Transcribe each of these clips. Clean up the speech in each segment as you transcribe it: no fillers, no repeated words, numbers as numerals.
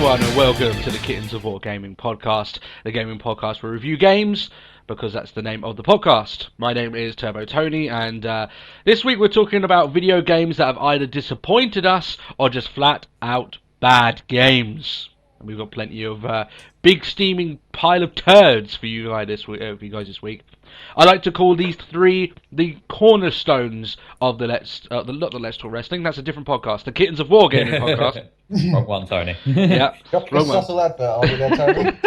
everyone, and welcome to the Kittens of War Gaming Podcast, the gaming podcast where we review games, because that's the name of the podcast. My name is Turbo Tony, and this week we're talking about video games that have either disappointed us or just flat out bad games. And we've got plenty of big steaming pile of turds for you guys this week. I like to call these three the cornerstones of the not the Let's Talk Wrestling. That's a different podcast. The Kittens of War Gaming podcast. Wrong one, Tony. Yeah, wrong one. Subtle advert, are we there, Tony?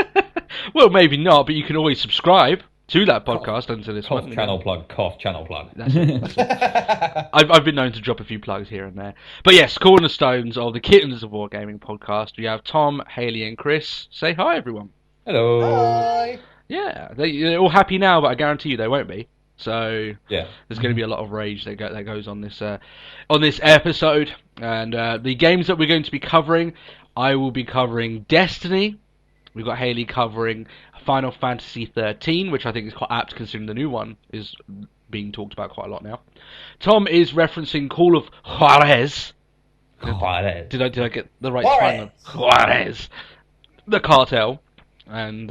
Well, maybe not, but you can always subscribe to that podcast and to this one. Channel plug. That's it. I've been known to drop a few plugs here and there. But yes, cornerstones of the Kittens of War Gaming podcast. We have Tom, Haley, and Chris. Say hi, everyone. Hello. Hi. Yeah, they're all happy now, but I guarantee you they won't be. So yeah, there's going to be a lot of rage that goes on this episode. And the games that we're going to be covering, I will be covering Destiny. We've got Haley covering Final Fantasy XIII, which I think is quite apt considering the new one is being talked about quite a lot now. Tom is referencing Call of Juarez. Did I get the right spelling? Juarez. The Cartel. And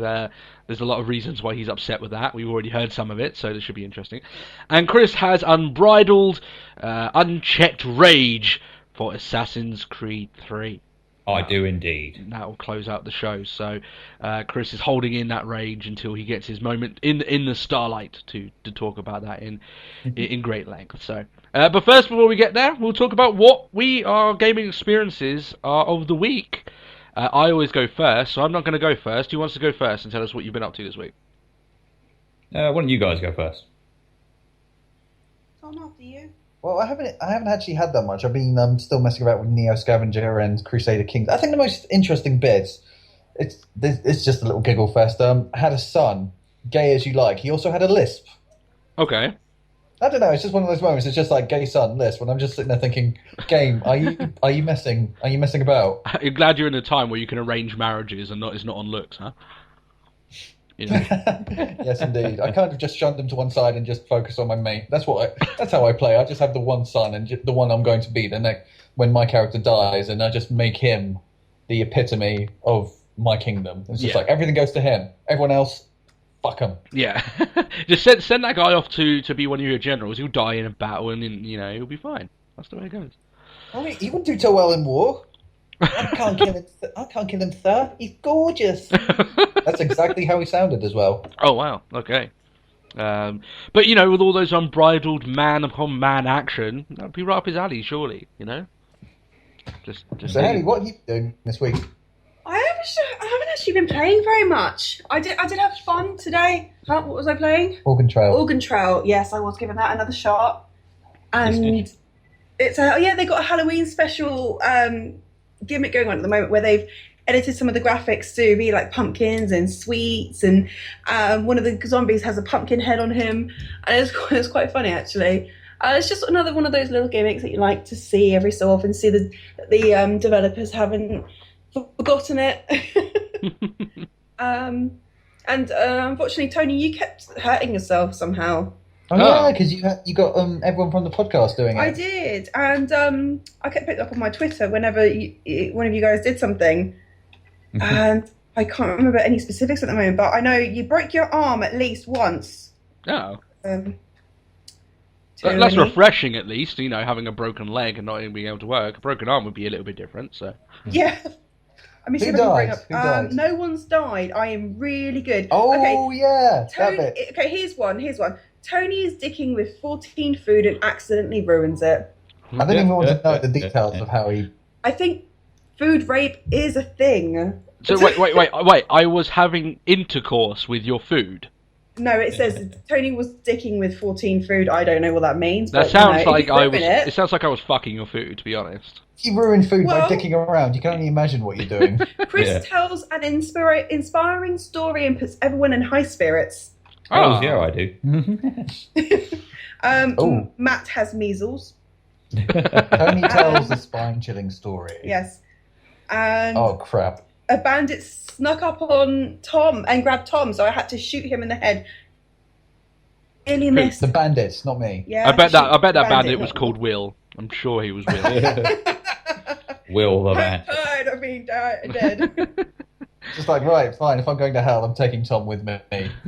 there's a lot of reasons why he's upset with that. We've already heard some of it, so this should be interesting. And Chris has unbridled, unchecked rage for Assassin's Creed 3. I do indeed. And that will close out the show. So Chris is holding in that rage until he gets his moment in the starlight to talk about that in great length. So, but first, before we get there, we'll talk about what our gaming experiences are of the week. I always go first, so I'm not going to go first. Who wants to go first and tell us what you've been up to this week? Why don't you guys go first? Tom, after you. Well, I haven't actually had that much. I've been still messing about with Neo Scavenger and Crusader Kings. I think the most interesting bits, it's just a little giggle fest. I had a son, gay as you like. He also had a lisp. Okay. I don't know. It's just one of those moments. It's just like gay son lisp. When I'm just sitting there thinking, game, are you messing about? You're glad you're in a time where you can arrange marriages and it's not on looks, huh? You know. Yes, indeed. I kind of just shunned them to one side and just focus on my mate. That's how I play. I just have the one son and the one I'm going to be. Then when my character dies, and I just make him the epitome of my kingdom. It's just like everything goes to him. Everyone else, fuck him. Yeah. Just send that guy off to be one of your generals. He'll die in a battle and he'll be fine. That's the way it goes. I mean, he wouldn't do so well in war. I can't kill him, sir. He's gorgeous. That's exactly how he sounded as well. Oh, wow. Okay. But, with all those unbridled man-upon-man action, that would be right up his alley, surely, Just so, Haley, what are you doing this week? I haven't actually been playing very much. I did have fun today. What was I playing? Organ Trail. Yes, I was giving that another shot. And it's they got a Halloween special gimmick going on at the moment where they've edited some of the graphics to be like pumpkins and sweets, and one of the zombies has a pumpkin head on him, and it's quite funny actually. It's just another one of those little gimmicks that you like to see every so often. See the developers haven't forgotten it. And unfortunately, Tony, you kept hurting yourself somehow. Oh yeah, because you got everyone from the podcast doing it. I did, and I kept picking up on my Twitter whenever one of you guys did something, and I can't remember any specifics at the moment, but I know you broke your arm at least once. Oh. That's refreshing, at least. Having a broken leg and not even being able to work. A broken arm would be a little bit different. So. Yeah. I mean, Who died? No one's died. I am really good. Oh, okay. Yeah. Okay, here's one. Tony is dicking with 14 food and accidentally ruins it. I don't even want to know the details of how he... I think food rape is a thing. So wait. I was having intercourse with your food. No, it says Tony was dicking with 14 food. I don't know what that means. That sounds like It sounds like I was fucking your food, to be honest. You ruin food by dicking around. You can only imagine what you're doing. Chris tells an inspiring story and puts everyone in high spirits. Oh, yeah, I do. Matt has measles. Tony tells a spine-chilling story. Yes. And oh, crap. A bandit snuck up on Tom and grabbed Tom, so I had to shoot him in the head. Really missed. The bandits, not me. Yeah, I bet that bandit was called Will. I'm sure he was Will. Will the man. I've being dead. Just like, right, fine. If I'm going to hell, I'm taking Tom with me.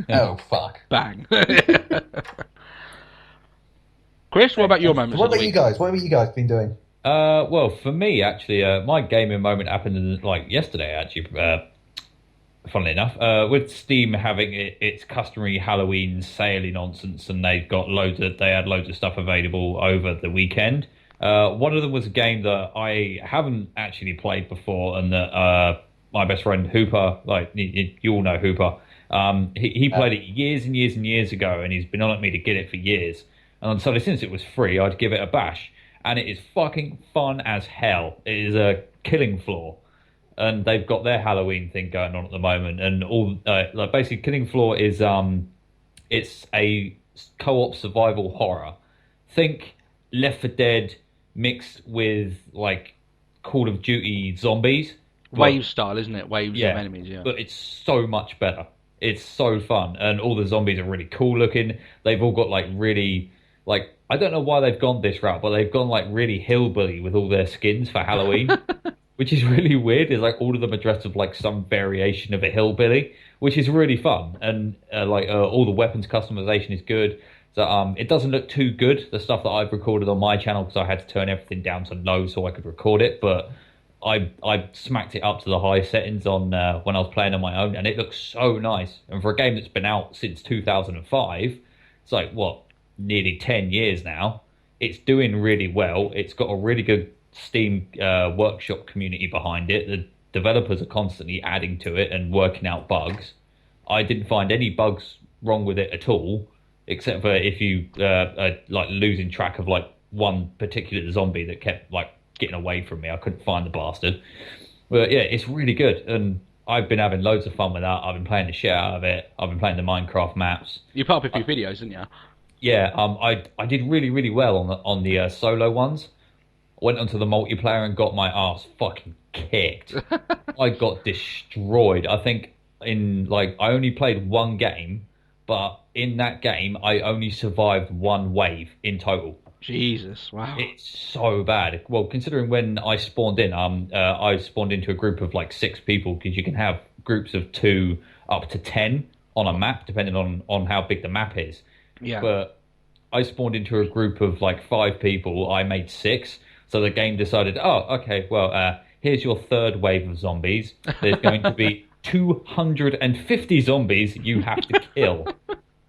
Oh fuck. Bang. Chris, what about your moments? What of the about you week? guys? What have you guys been doing? Well, for me, actually, my gaming moment happened like yesterday. Actually, funnily enough, with Steam having its customary Halloween sale nonsense, and they had loads of stuff available over the weekend. One of them was a game that I haven't actually played before, and that my best friend Hooper, like you all know Hooper, he played it years and years and years ago, and he's been on at me to get it for years. And so since it was free, I'd give it a bash. And it is fucking fun as hell. It is a Killing Floor, and they've got their Halloween thing going on at the moment. And all like basically, Killing Floor is it's a co-op survival horror. Think Left 4 Dead mixed with like Call of Duty zombies. Wave style, isn't it? Waves of enemies. Yeah, but it's so much better. It's so fun, and all the zombies are really cool looking. They've all got like really like. I don't know why they've gone this route, but they've gone like really hillbilly with all their skins for Halloween, which is really weird. It's like all of them are dressed with like some variation of a hillbilly, which is really fun. And all the weapons customization is good. So it doesn't look too good, the stuff that I've recorded on my channel, because I had to turn everything down to low so I could record it. But I smacked it up to the high settings on when I was playing on my own, and it looks so nice. And for a game that's been out since 2005, it's like, what? Nearly 10 years now. It's doing really well. It's got a really good Steam workshop community behind it. The developers are constantly adding to it and working out bugs. I didn't find any bugs wrong with it at all, except for if you are like losing track of like one particular zombie that kept like getting away from me. I couldn't find the bastard. But yeah, it's really good, and I've been having loads of fun with that. I've been playing the shit out of it. I've been playing the Minecraft maps. You put up a few videos, didn't you? Yeah, I did really, really well on the solo ones. I went onto the multiplayer and got my ass fucking kicked. I got destroyed. I think I only played one game, but in that game I only survived one wave in total. Jesus, wow. It's so bad. Well, considering when I spawned in, I spawned into a group of like 6 people, because you can have groups of 2 up to 10 on a map, depending on how big the map is. Yeah. But I spawned into a group of like 5 people. I made 6. So the game decided, oh, okay, well, here's your 3rd wave of zombies. There's going to be 250 zombies you have to kill.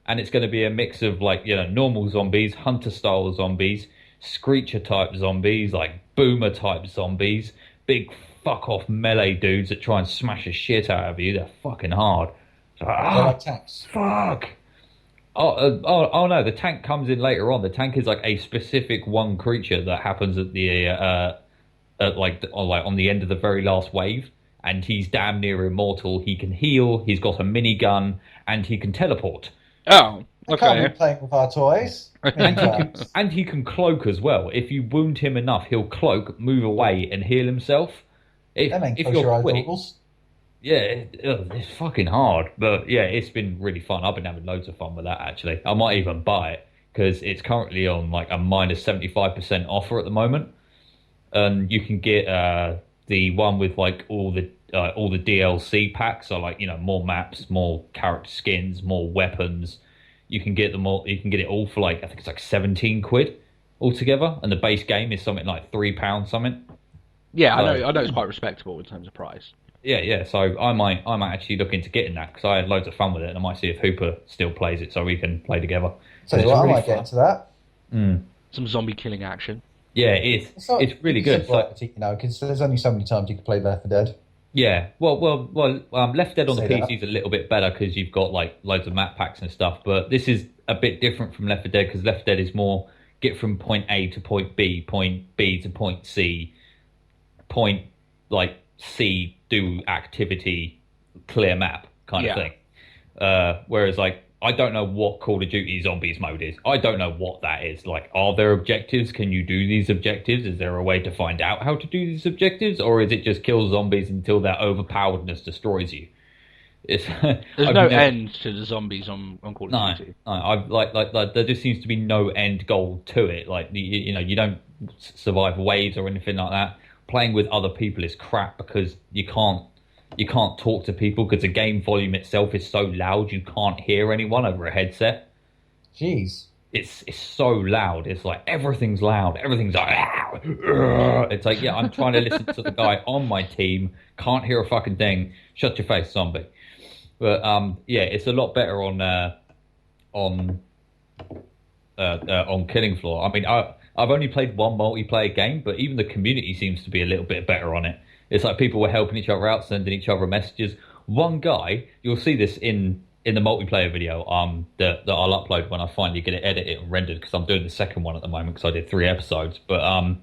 And it's going to be a mix of like, normal zombies, hunter-style zombies, screecher-type zombies, like boomer-type zombies, big fuck-off melee dudes that try and smash the shit out of you. They're fucking hard. So, like tanks. Fuck. Oh no! The tank comes in later on. The tank is like a specific one creature that happens at the on the end of the very last wave, and he's damn near immortal. He can heal. He's got a minigun, and he can teleport. Oh, I can't okay. be playing with our toys. And he can cloak as well. If you wound him enough, he'll cloak, move away, and heal himself. If Close your eye quick, goggles. yeah, it's fucking hard, but yeah, it's been really fun. I've been having loads of fun with that, actually. I might even buy it, because it's currently on like a minus 75% offer at the moment, and you can get the one with like all the DLC packs, so like more maps, more character skins, more weapons. You can get them all. You can get it all for like, I think it's like 17 quid altogether, and the base game is something like £3 something. Yeah, I know it's quite respectable in terms of price. Yeah. So I might actually look into getting that, because I had loads of fun with it, and I might see if Hooper still plays it so we can play together. So I might get into that. Some zombie killing action. Yeah, it's really good. Because there's only so many times you can play Left 4 Dead. Yeah, well, Left Dead on the PC is a little bit better because you've got like loads of map packs and stuff. But this is a bit different from Left 4 Dead, because Left 4 Dead is more get from point A to point B to point C, point like C, do activity, clear map kind of thing. Whereas like, I don't know what Call of Duty Zombies mode is. I don't know what that is. Like, are there objectives? Can you do these objectives? Is there a way to find out how to do these objectives? Or is it just kill zombies until their overpoweredness destroys you? There's no end to the zombies on Call of Duty. No, I've like there just seems to be no end goal to it. Like you don't survive waves or anything like that. playing with other people is crap because you can't talk to people because the game volume itself is so loud you can't hear anyone over a headset. Jeez. It's so loud. It's like everything's loud. Everything's like it's like, yeah, I'm trying to listen to the guy on my team. Can't hear a fucking thing. Shut your face, zombie. But yeah, it's a lot better on Killing Floor. I mean, I've only played one multiplayer game, but even the community seems to be a little bit better on it. It's like people were helping each other out, sending each other messages. One guy, you'll see this in the multiplayer video that I'll upload when I finally get it edited and rendered, because I'm doing the second one at the moment because I did 3 episodes. But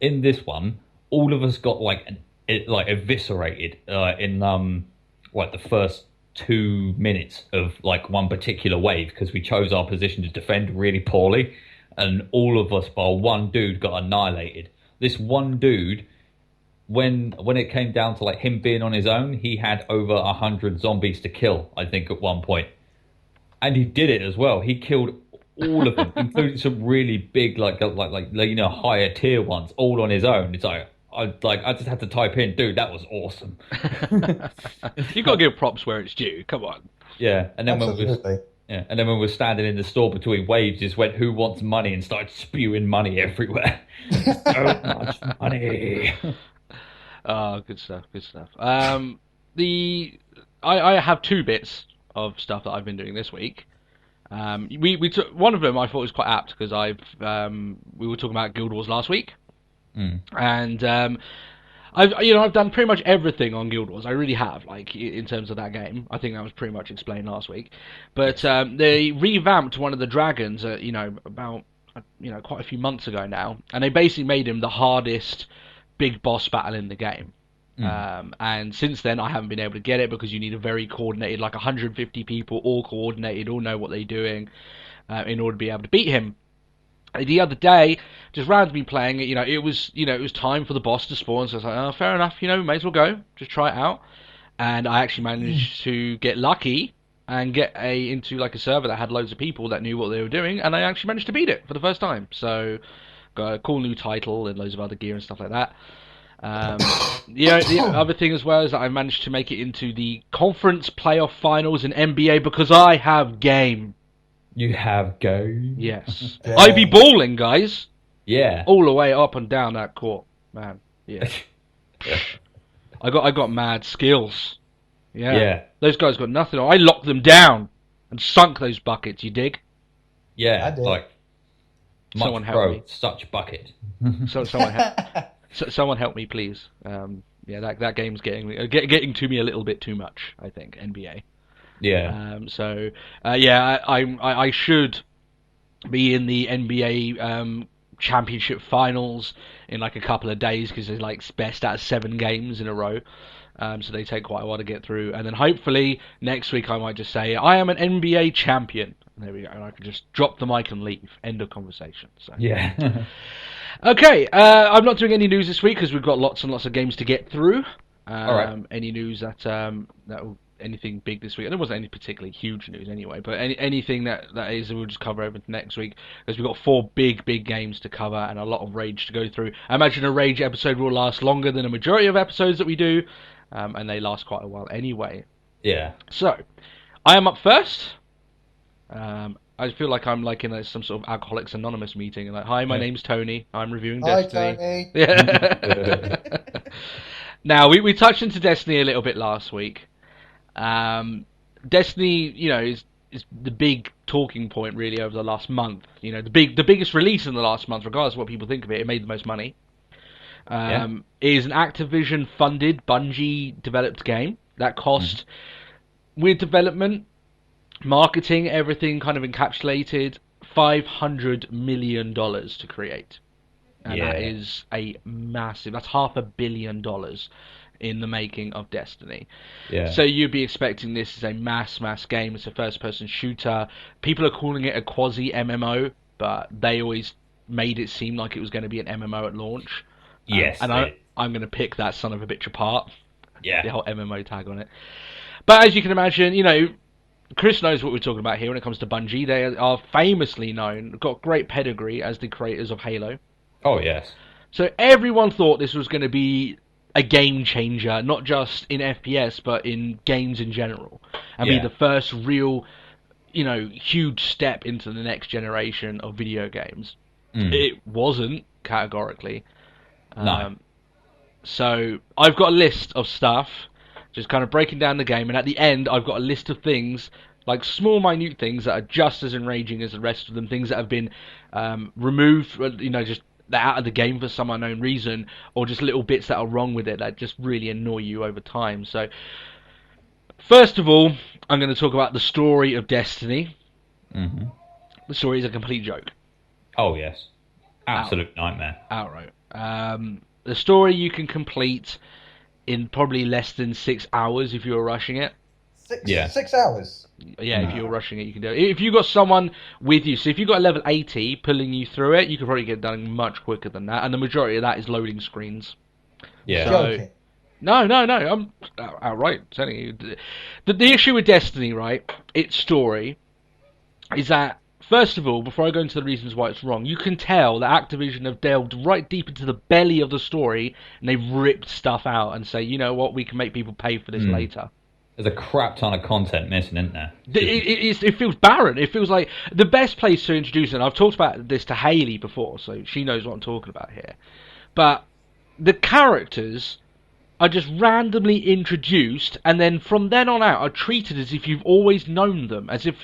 in this one, all of us got eviscerated in the first 2 minutes of like one particular wave because we chose our position to defend really poorly, and all of us bar one dude got annihilated. This one dude, when it came down to like him being on his own, he had over 100 zombies to kill, I think, at one point. And he did it as well. He killed all of them, including some really big, higher tier ones, all on his own. It's like I just had to type in, dude, that was awesome. You got to give props where it's due. Come on. Yeah, and then Absolutely. when we were standing in the store between waves, just went, "Who wants money?" and started spewing money everywhere. So much money. Oh, good stuff. Good stuff. I have 2 bits of stuff that I've been doing this week. We took one of them. I thought was quite apt because we were talking about Guild Wars last week. And I've done pretty much everything on Guild Wars. I really have, like, in terms of that game. I think that was pretty much explained last week. But they revamped one of the dragons, about quite a few months ago now, and they basically made him the hardest big boss battle in the game. And since then, I haven't been able to get it because you need a very coordinated, like 150 people, all coordinated, all know what they're doing, in order to be able to beat him. The other day, just randomly playing it, it was time for the boss to spawn, so I was like, oh, fair enough, may as well go, just try it out. And I actually managed to get lucky and get into like a server that had loads of people that knew what they were doing, and I actually managed to beat it for the first time. So, got a cool new title and loads of other gear and stuff like that. The other thing as well is that I managed to make it into the conference playoff finals in NBA because I have game. You have game? Yes. I be balling, guys. Yeah. All the way up and down that court, man. Yeah. I got mad skills. Yeah. Those guys got nothing. I locked them down and sunk those buckets. You dig? Yeah. I did. Like, someone help me. Such bucket. So someone help me, please. That game's getting to me a little bit too much, I think. NBA. Yeah. I should be in the NBA championship finals in like a couple of days because it's like best out of 7 games in a row. So they take quite a while to get through, and then hopefully next week I might just say I am an NBA champion. And there we go, and I can just drop the mic and leave. End of conversation. So. Yeah. Okay, I'm not doing any news this week because we've got lots and lots of games to get through. All right. Any news that anything big this week? And there wasn't any particularly huge news anyway, but anything that is, we'll just cover over to next week because we've got 4 big games to cover and a lot of Rage to go through. I imagine a Rage episode will last longer than a majority of episodes that we do, and they last quite a while anyway. Yeah. So, I am up first. I feel like I'm like in some sort of Alcoholics Anonymous meeting, and like, hi, my name's Tony. I'm reviewing Destiny. Tony. Yeah. Now we touched into Destiny a little bit last week. Destiny, is the big talking point really over the last month. The biggest release in the last month, regardless of what people think of it. It made the most money. Is an Activision funded, Bungie developed game that cost with development, marketing, everything kind of encapsulated, $500 million to create. And that is a massive, that's $500 million in the making of Destiny. Yeah. So you'd be expecting this as a mass game. It's a first-person shooter. People are calling it a quasi-MMO, but they always made it seem like it was going to be an MMO at launch. Yes. And I'm going to pick that son of a bitch apart. Yeah. The whole MMO tag on it. But as you can imagine, Chris knows what we're talking about here when it comes to Bungie. They are famously known, got great pedigree as the creators of Halo. Oh, yes. So everyone thought this was going to be a game changer, not just in FPS, but in games in general, and be the first real, huge step into the next generation of video games. It wasn't, categorically. No. So I've got a list of stuff, just kind of breaking down the game, and at the end I've got a list of things, like small, minute things that are just as enraging as the rest of them, things that have been removed, just they're out of the game for some unknown reason, or just little bits that are wrong with it that just really annoy you over time. So, first of all, I'm going to talk about the story of Destiny. Mm-hmm. The story is a complete joke. Oh, yes. Absolute nightmare. Outright. The story you can complete in probably less than 6 hours if you're rushing it. 6 hours? Yeah, if you're rushing it, you can do it. If you've got someone with you, so if you've got a level 80 pulling you through it, you can probably get it done much quicker than that. And the majority of that is loading screens. Yeah. Joking. No, I'm outright telling you. The issue with Destiny, right, its story, is that, first of all, before I go into the reasons why it's wrong, you can tell that Activision have delved right deep into the belly of the story, and they've ripped stuff out and say, you know what, we can make people pay for this later. There's a crap ton of content missing, isn't there? It feels barren. It feels like the best place to introduce it, and I've talked about this to Hayley before, so she knows what I'm talking about here. But the characters are just randomly introduced, and then from then on out are treated as if you've always known them, as if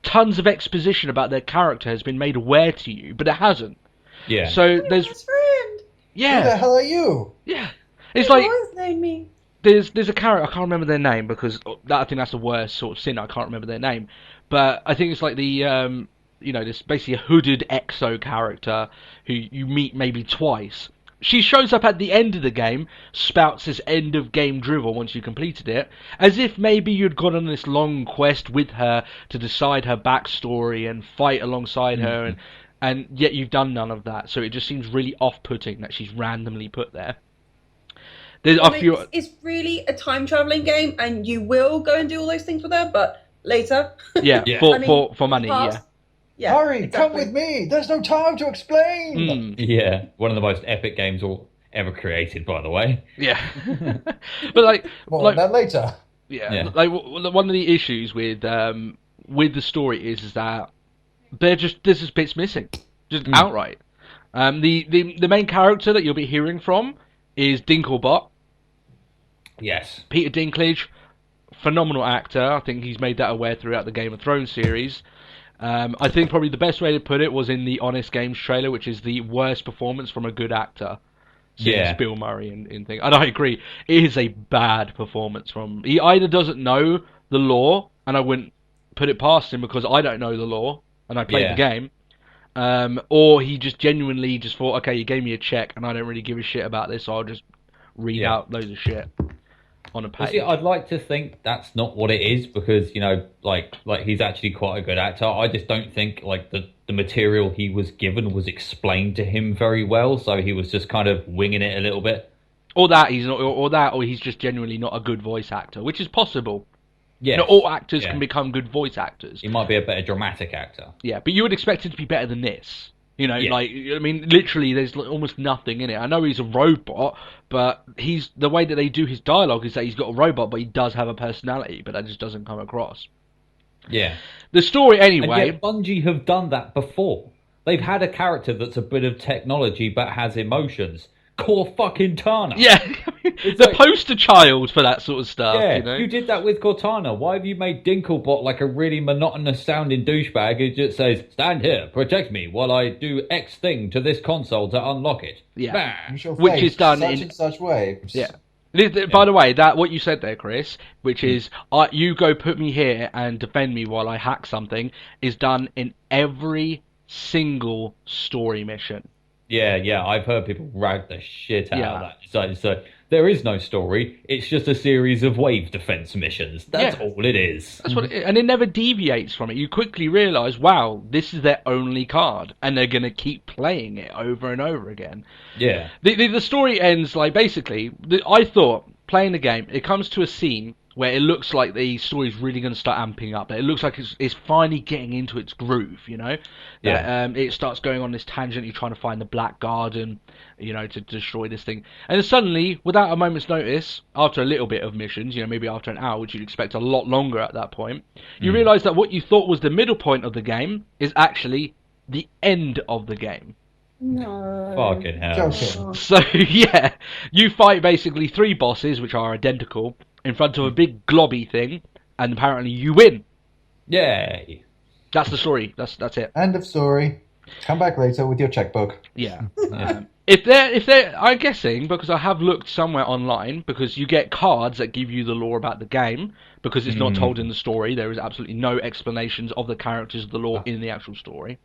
tons of exposition about their character has been made aware to you, but it hasn't. Yeah. So There's there's... friend. Yeah. Who the hell are you? Yeah. It's You've like... always known me. There's a character, I can't remember their name, because I think that's the worst sort of sin, I can't remember their name. But I think it's like the, this basically a hooded EXO character who you meet maybe twice. She shows up at the end of the game, spouts this end of game drivel once you completed it, as if maybe you'd gone on this long quest with her to decide her backstory and fight alongside her, and yet you've done none of that. So it just seems really off-putting that she's randomly put there. It's really a time traveling game, and you will go and do all those things with her, but later. Yeah, for money, past. yeah. Hurry, exactly. come with me. There's no time to explain. Yeah, one of the most epic games ever created, by the way. Yeah. But More on that later. Yeah. Like one of the issues with the story is that there's just bits missing, just outright. The main character that you'll be hearing from is Dinklebot. Yes. Peter Dinklage, phenomenal actor. I think he's made that aware throughout the Game of Thrones series. I think probably the best way to put it was in the Honest Games trailer, which is the worst performance from a good actor since Bill Murray in thing. And I agree, it is a bad performance from... He either doesn't know the lore, and I wouldn't put it past him because I don't know the lore, and I played the game, or he just genuinely just thought, okay, you gave me a check, and I don't really give a shit about this, so I'll just read out loads of shit on a page. See, I'd like to think that's not what it is, because like he's actually quite a good actor. I just don't think like the material he was given was explained to him very well, so he was just kind of winging it a little bit. Or that he's not, or he's just genuinely not a good voice actor, which is possible. Yeah, Not all actors can become good voice actors. He might be a better dramatic actor. Yeah, but you would expect him to be better than this. Literally, there's almost nothing in it. I know he's a robot, but the way that they do his dialogue is that he's got a robot, but he does have a personality, but that just doesn't come across. Yeah. The story, anyway... And yet Bungie have done that before. They've had a character that's a bit of technology, but has emotions. Cortana. Yeah, the poster child for that sort of stuff. Yeah, you did that with Cortana. Why have you made Dinklebot like a really monotonous sounding douchebag who just says, "Stand here, protect me while I do X thing to this console to unlock it"? Yeah, Which is done such in and such ways. Yeah. By the way, that what you said there, Chris, which is you go put me here and defend me while I hack something, is done in every single story mission. Yeah, I've heard people rag the shit out of that. So there is no story. It's just a series of wave defense missions. That's all it is. That's what it is. And it never deviates from it. You quickly realise, wow, this is their only card, and they're going to keep playing it over and over again. Yeah. The story ends, like, basically, I thought, playing the game, it comes to a scene where it looks like the story's really going to start amping up. It looks like it's finally getting into its groove, you know? That, it starts going on this tangent, you're trying to find the Black Garden, you know, to destroy this thing. And then suddenly, without a moment's notice, after a little bit of missions, you know, maybe after an hour, which you'd expect a lot longer at that point, you realise that what you thought was the middle point of the game is actually the end of the game. No. Fucking hell. Joking. So, yeah, you fight basically 3 bosses, which are identical, in front of a big globby thing, and apparently you win. Yay. That's the story. That's it. End of story. Come back later with your checkbook. Yeah. If they're, I'm guessing, because I have looked somewhere online, because you get cards that give you the lore about the game, because it's not told in the story. There is absolutely no explanations of the characters of the lore in the actual story.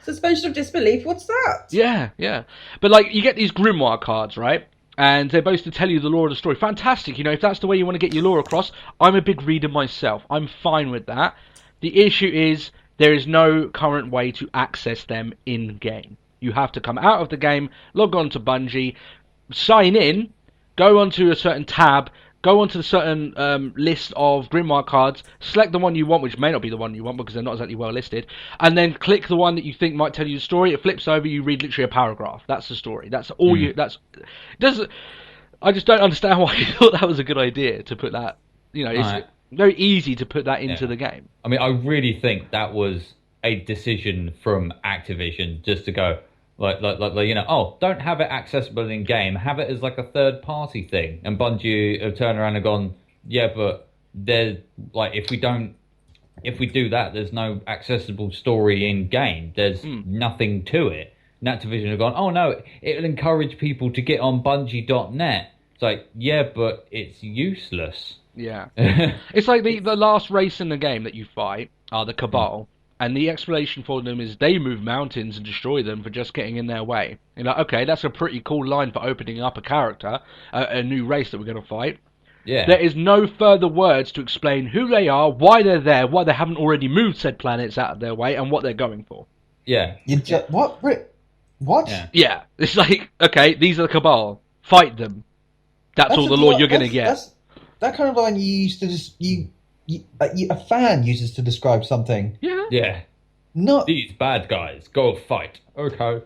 Suspension of disbelief. What's that? Yeah. But like, you get these grimoire cards, right? And they're supposed to tell you the lore of the story. Fantastic, you know, if that's the way you want to get your lore across, I'm a big reader myself. I'm fine with that. The issue is, there is no current way to access them in-game. You have to come out of the game, log on to Bungie, sign in, go onto a certain tab, go onto a certain list of grimoire cards, select the one you want, which may not be the one you want because they're not exactly well listed, and then click the one that you think might tell you the story. It flips over, you read literally a paragraph. That's the story. That's all you. I just don't understand why you thought that was a good idea to put that. You know, it's very easy to put that into the game. I mean, I really think that was a decision from Activision just to go, like, you know, oh, don't have it accessible in game, have it as like a third party thing. And Bungie have turned around and gone, yeah, but there's like, if we do that, there's no accessible story in game. There's nothing to it. And Activision have gone, oh no, it'll encourage people to get on Bungie.net. It's like, yeah, but it's useless. Yeah. It's like the last race in the game that you fight are the Cabal. And the explanation for them is they move mountains and destroy them for just getting in their way. You're like, okay, that's a pretty cool line for opening up a character, a new race that we're going to fight. Yeah. There is no further words to explain who they are, why they're there, why they haven't already moved said planets out of their way, and what they're going for. Yeah. What? What? Yeah. It's like, okay, these are the Cabal. Fight them. That's all the lore you're going to get. That kind of line you used to just... a fan uses to describe something. Yeah. Yeah. Not these bad guys go fight. Okay.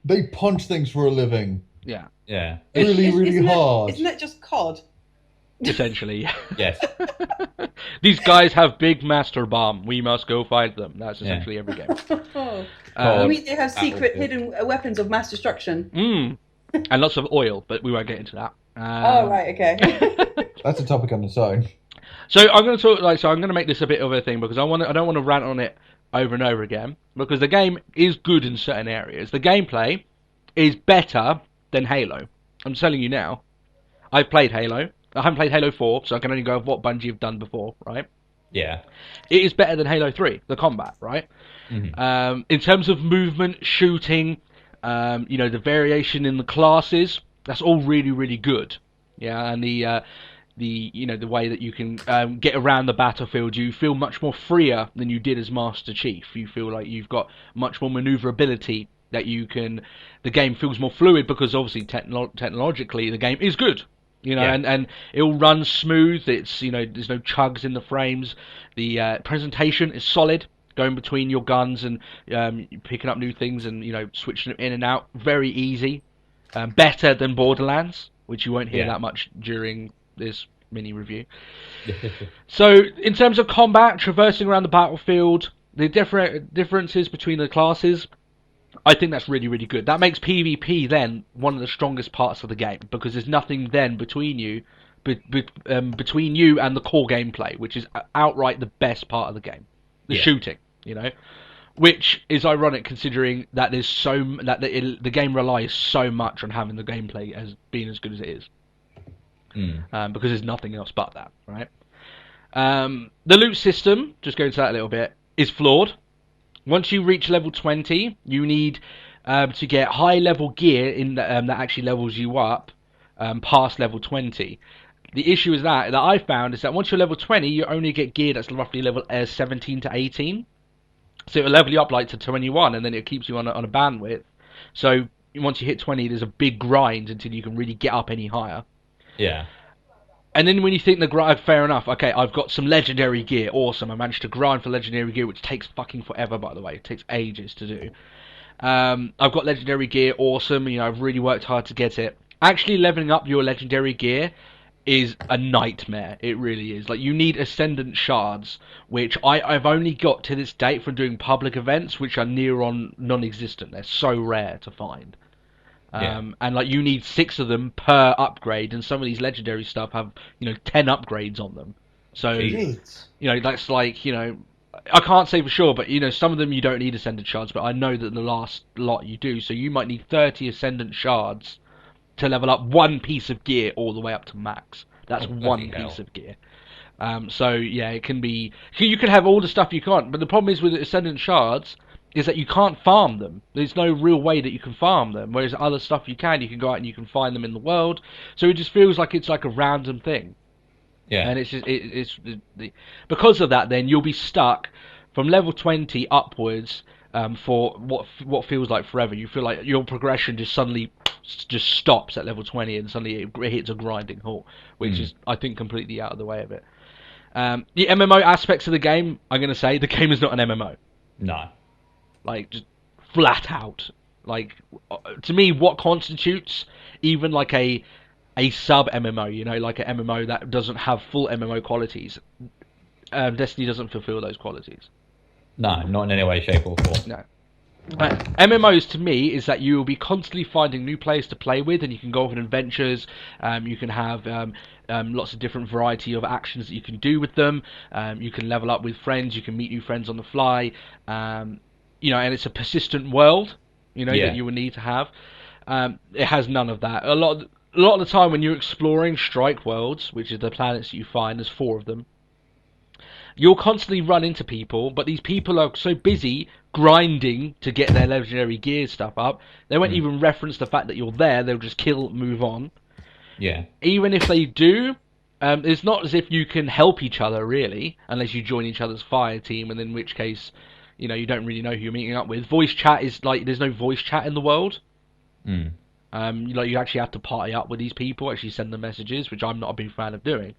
They punch things for a living. Yeah. Yeah. Really hard. Isn't it just COD? Essentially. Yes. These guys have big master bomb. We must go fight them. That's essentially every game. I mean, they have secret hidden weapons of mass destruction. And lots of oil, but we won't get into that. Oh right, okay. That's a topic on its own. So I'm going to talk I'm going to make this a bit of a thing because I don't want to rant on it over and over again because the game is good in certain areas. The gameplay is better than Halo. I'm telling you now. I've played Halo. I haven't played Halo 4, so I can only go off what Bungie have done before, right? Yeah. It is better than Halo 3, the combat, right? Mm-hmm. In terms of movement, shooting, you know, the variation in the classes, that's all really, really good. Yeah, and the you know, the way that you can get around the battlefield, you feel much more freer than you did as Master Chief. You feel like you've got much more maneuverability, that you can... The game feels more fluid because obviously technologically the game is good. You know, and it all runs smooth. It's, you know, there's no chugs in the frames. The presentation is solid, going between your guns and picking up new things and, you know, switching them in and out. Very easy. Better than Borderlands, which you won't hear that much during this mini review. So, in terms of combat, traversing around the battlefield, the differences between the classes, I think that's really, really good. That makes PvP then one of the strongest parts of the game because there's nothing then between you between you and the core gameplay, which is outright the best part of the game, the shooting. You know, which is ironic considering that there's the game relies so much on having the gameplay as being as good as it is. Because there's nothing else but that, right? The loot system, just going to that a little bit, is flawed. Once you reach level 20, you need to get high level gear in that actually levels you up past level 20. The issue is that I found is that once you're level 20, you only get gear that's roughly level 17 to 18. So it'll level you up like to 21, and then it keeps you on a bandwidth. So once you hit 20, there's a big grind until you can really get up any higher. Yeah. And then when you think the grind, fair enough. Okay, I've got some legendary gear. Awesome. I managed to grind for legendary gear, which takes fucking forever, by the way. It takes ages to do. I've got legendary gear. Awesome. I've really worked hard to get it. Actually, leveling up your legendary gear is a nightmare. It really is. Like, you need Ascendant Shards, which I've only got to this date from doing public events, which are near on non-existent. They're so rare to find. And like, you need 6 of them per upgrade, and some of these legendary stuff have 10 upgrades on them. So that's like I can't say for sure, but some of them you don't need Ascendant Shards, but I know that the last lot you do. So you might need 30 Ascendant Shards to level up one piece of gear all the way up to max. That's one piece of gear. So yeah, it can be. You can have all the stuff you can't, but the problem is with Ascendant Shards is that you can't farm them. There's no real way that you can farm them, whereas other stuff you can. You can go out and you can find them in the world. So it just feels like it's like a random thing. Yeah. And it's just because of that, then you'll be stuck from level 20 upwards for what feels like forever. You feel like your progression just suddenly just stops at level 20, and suddenly it hits a grinding halt, which is, I think, completely out of the way of it. The MMO aspects of the game, I'm going to say the game is not an MMO. No. Like, just flat out. Like, to me, what constitutes even like a sub MMO, like an MMO that doesn't have full MMO qualities. Destiny doesn't fulfill those qualities. No, not in any way, shape, or form. No. MMOs to me is that you will be constantly finding new players to play with, and you can go off on adventures. You can have lots of different variety of actions that you can do with them. You can level up with friends. You can meet new friends on the fly. And it's a persistent world, that you will need to have. It has none of that. A lot of the time when you're exploring strike worlds, which is the planets that you find, there's 4 of them, you'll constantly run into people, but these people are so busy grinding to get their legendary gear stuff up, they won't even reference the fact that you're there. They'll just kill, move on. Yeah. Even if they do, it's not as if you can help each other, really, unless you join each other's fire team, and in which case, you don't really know who you're meeting up with. Voice chat is like, there's no voice chat in the world. You actually have to party up with these people, actually send them messages, which I'm not a big fan of doing.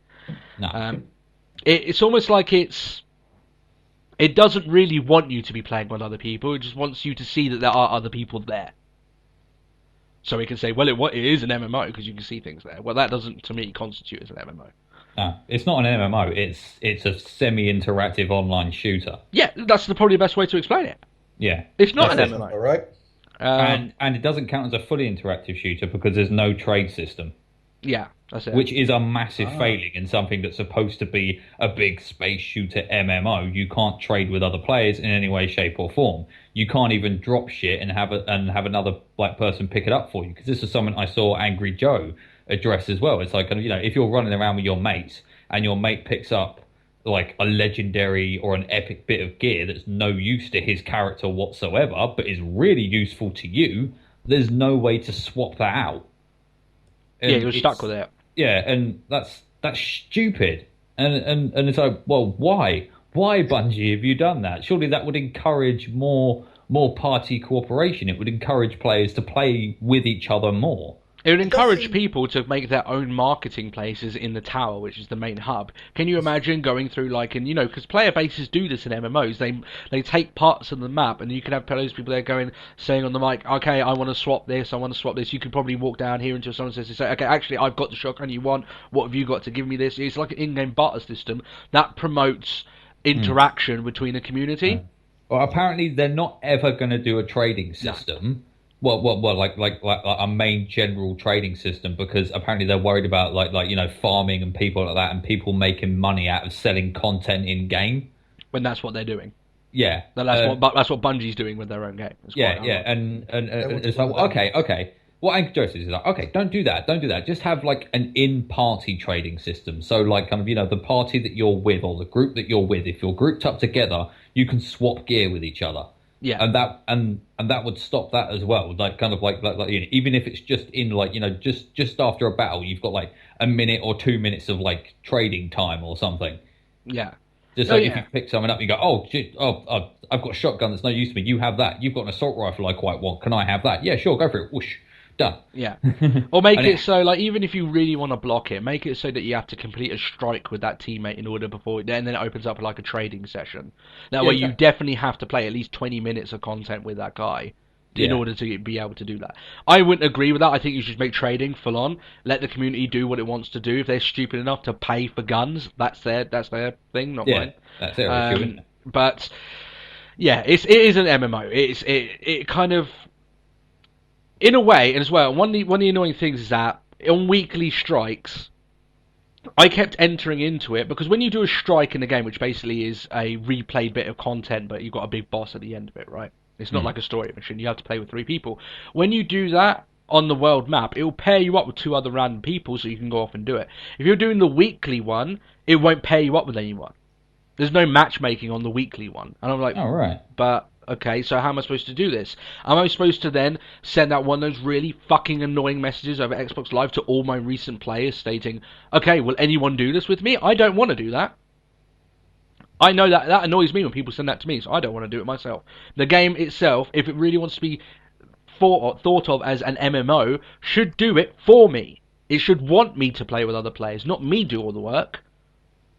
No. It's almost like it doesn't really want you to be playing with other people. It just wants you to see that there are other people there. So it can say, well, it is an MMO because you can see things there. Well, that doesn't, to me, constitute as an MMO. No, it's not an MMO. It's a semi-interactive online shooter. Yeah, that's probably the best way to explain it. Yeah. It's not an MMO. All right. And it doesn't count as a fully interactive shooter because there's no trade system. Yeah, that's it. Which is a massive failing in something that's supposed to be a big space shooter MMO. You can't trade with other players in any way, shape, or form. You can't even drop shit and have another black person pick it up for you. Because this is something I saw Angry Joe address as well. It's like, if you're running around with your mates and your mate picks up like a legendary or an epic bit of gear that's no use to his character whatsoever, but is really useful to you, there's no way to swap that out. And you're stuck with it. Yeah, and that's stupid. And it's like, well, why? Why, Bungie, have you done that? Surely that would encourage more party cooperation. It would encourage players to play with each other more. It would encourage people to make their own marketing places in the tower, which is the main hub. Can you imagine going through because player bases do this in MMOs. They take parts of the map, and you can have those people there saying on the mic, okay, I want to swap this, I want to swap this. You could probably walk down here until someone says, okay, actually, I've got the shotgun you want. What have you got to give me this? It's like an in-game barter system that promotes interaction between a community. Well, apparently they're not ever going to do a trading system. No. Well, like a main general trading system, because apparently they're worried about farming and people like that, and people making money out of selling content in game. When that's what they're doing. Yeah, that's what Bungie's doing with their own game. And it's like, okay. What Angry Joe says is like, okay, don't do that. Just have like an in-party trading system. So like the party that you're with or the group that you're with, if you're grouped up together, you can swap gear with each other. Yeah, and that would stop that as well. Like even if it's just in just after a battle, you've got like a minute or 2 minutes of like trading time or something. Yeah, just if you pick something up, you go, I've got a shotgun that's no use to me. You have that. You've got an assault rifle I quite want. Can I have that? Yeah, sure, go for it. Whoosh, Done. Yeah. Or make And it so, like, even if you really want to block it, make it so that you have to complete a strike with that teammate in order before, and then it opens up like a trading session. That way you exactly. definitely have to play at least 20 minutes of content with that guy in Yeah. order to be able to do that. I wouldn't agree with that. I think you should make trading full on. Let the community do what it wants to do. If they're stupid enough to pay for guns, that's their thing, not mine. That's their issue, isn't it? But yeah, it is an MMO. It kind of, in a way, and as well, one of the annoying things is that on weekly strikes, I kept entering into it because when you do a strike in the game, which basically is a replayed bit of content, but you've got a big boss at the end of it, right? It's not like a story mission. You have to play with 3 people. When you do that on the world map, it will pair you up with 2 other random people so you can go off and do it. If you're doing the weekly one, it won't pair you up with anyone. There's no matchmaking on the weekly one. And I'm like, Oh, right. but okay, so how am I supposed to do this? Am I supposed to then send out one of those really fucking annoying messages over Xbox Live to all my recent players stating, okay, will anyone do this with me? I don't want to do that. I know that annoys me when people send that to me, so I don't want to do it myself. The game itself, if it really wants to be thought of as an MMO, should do it for me. It should want me to play with other players, not me do all the work.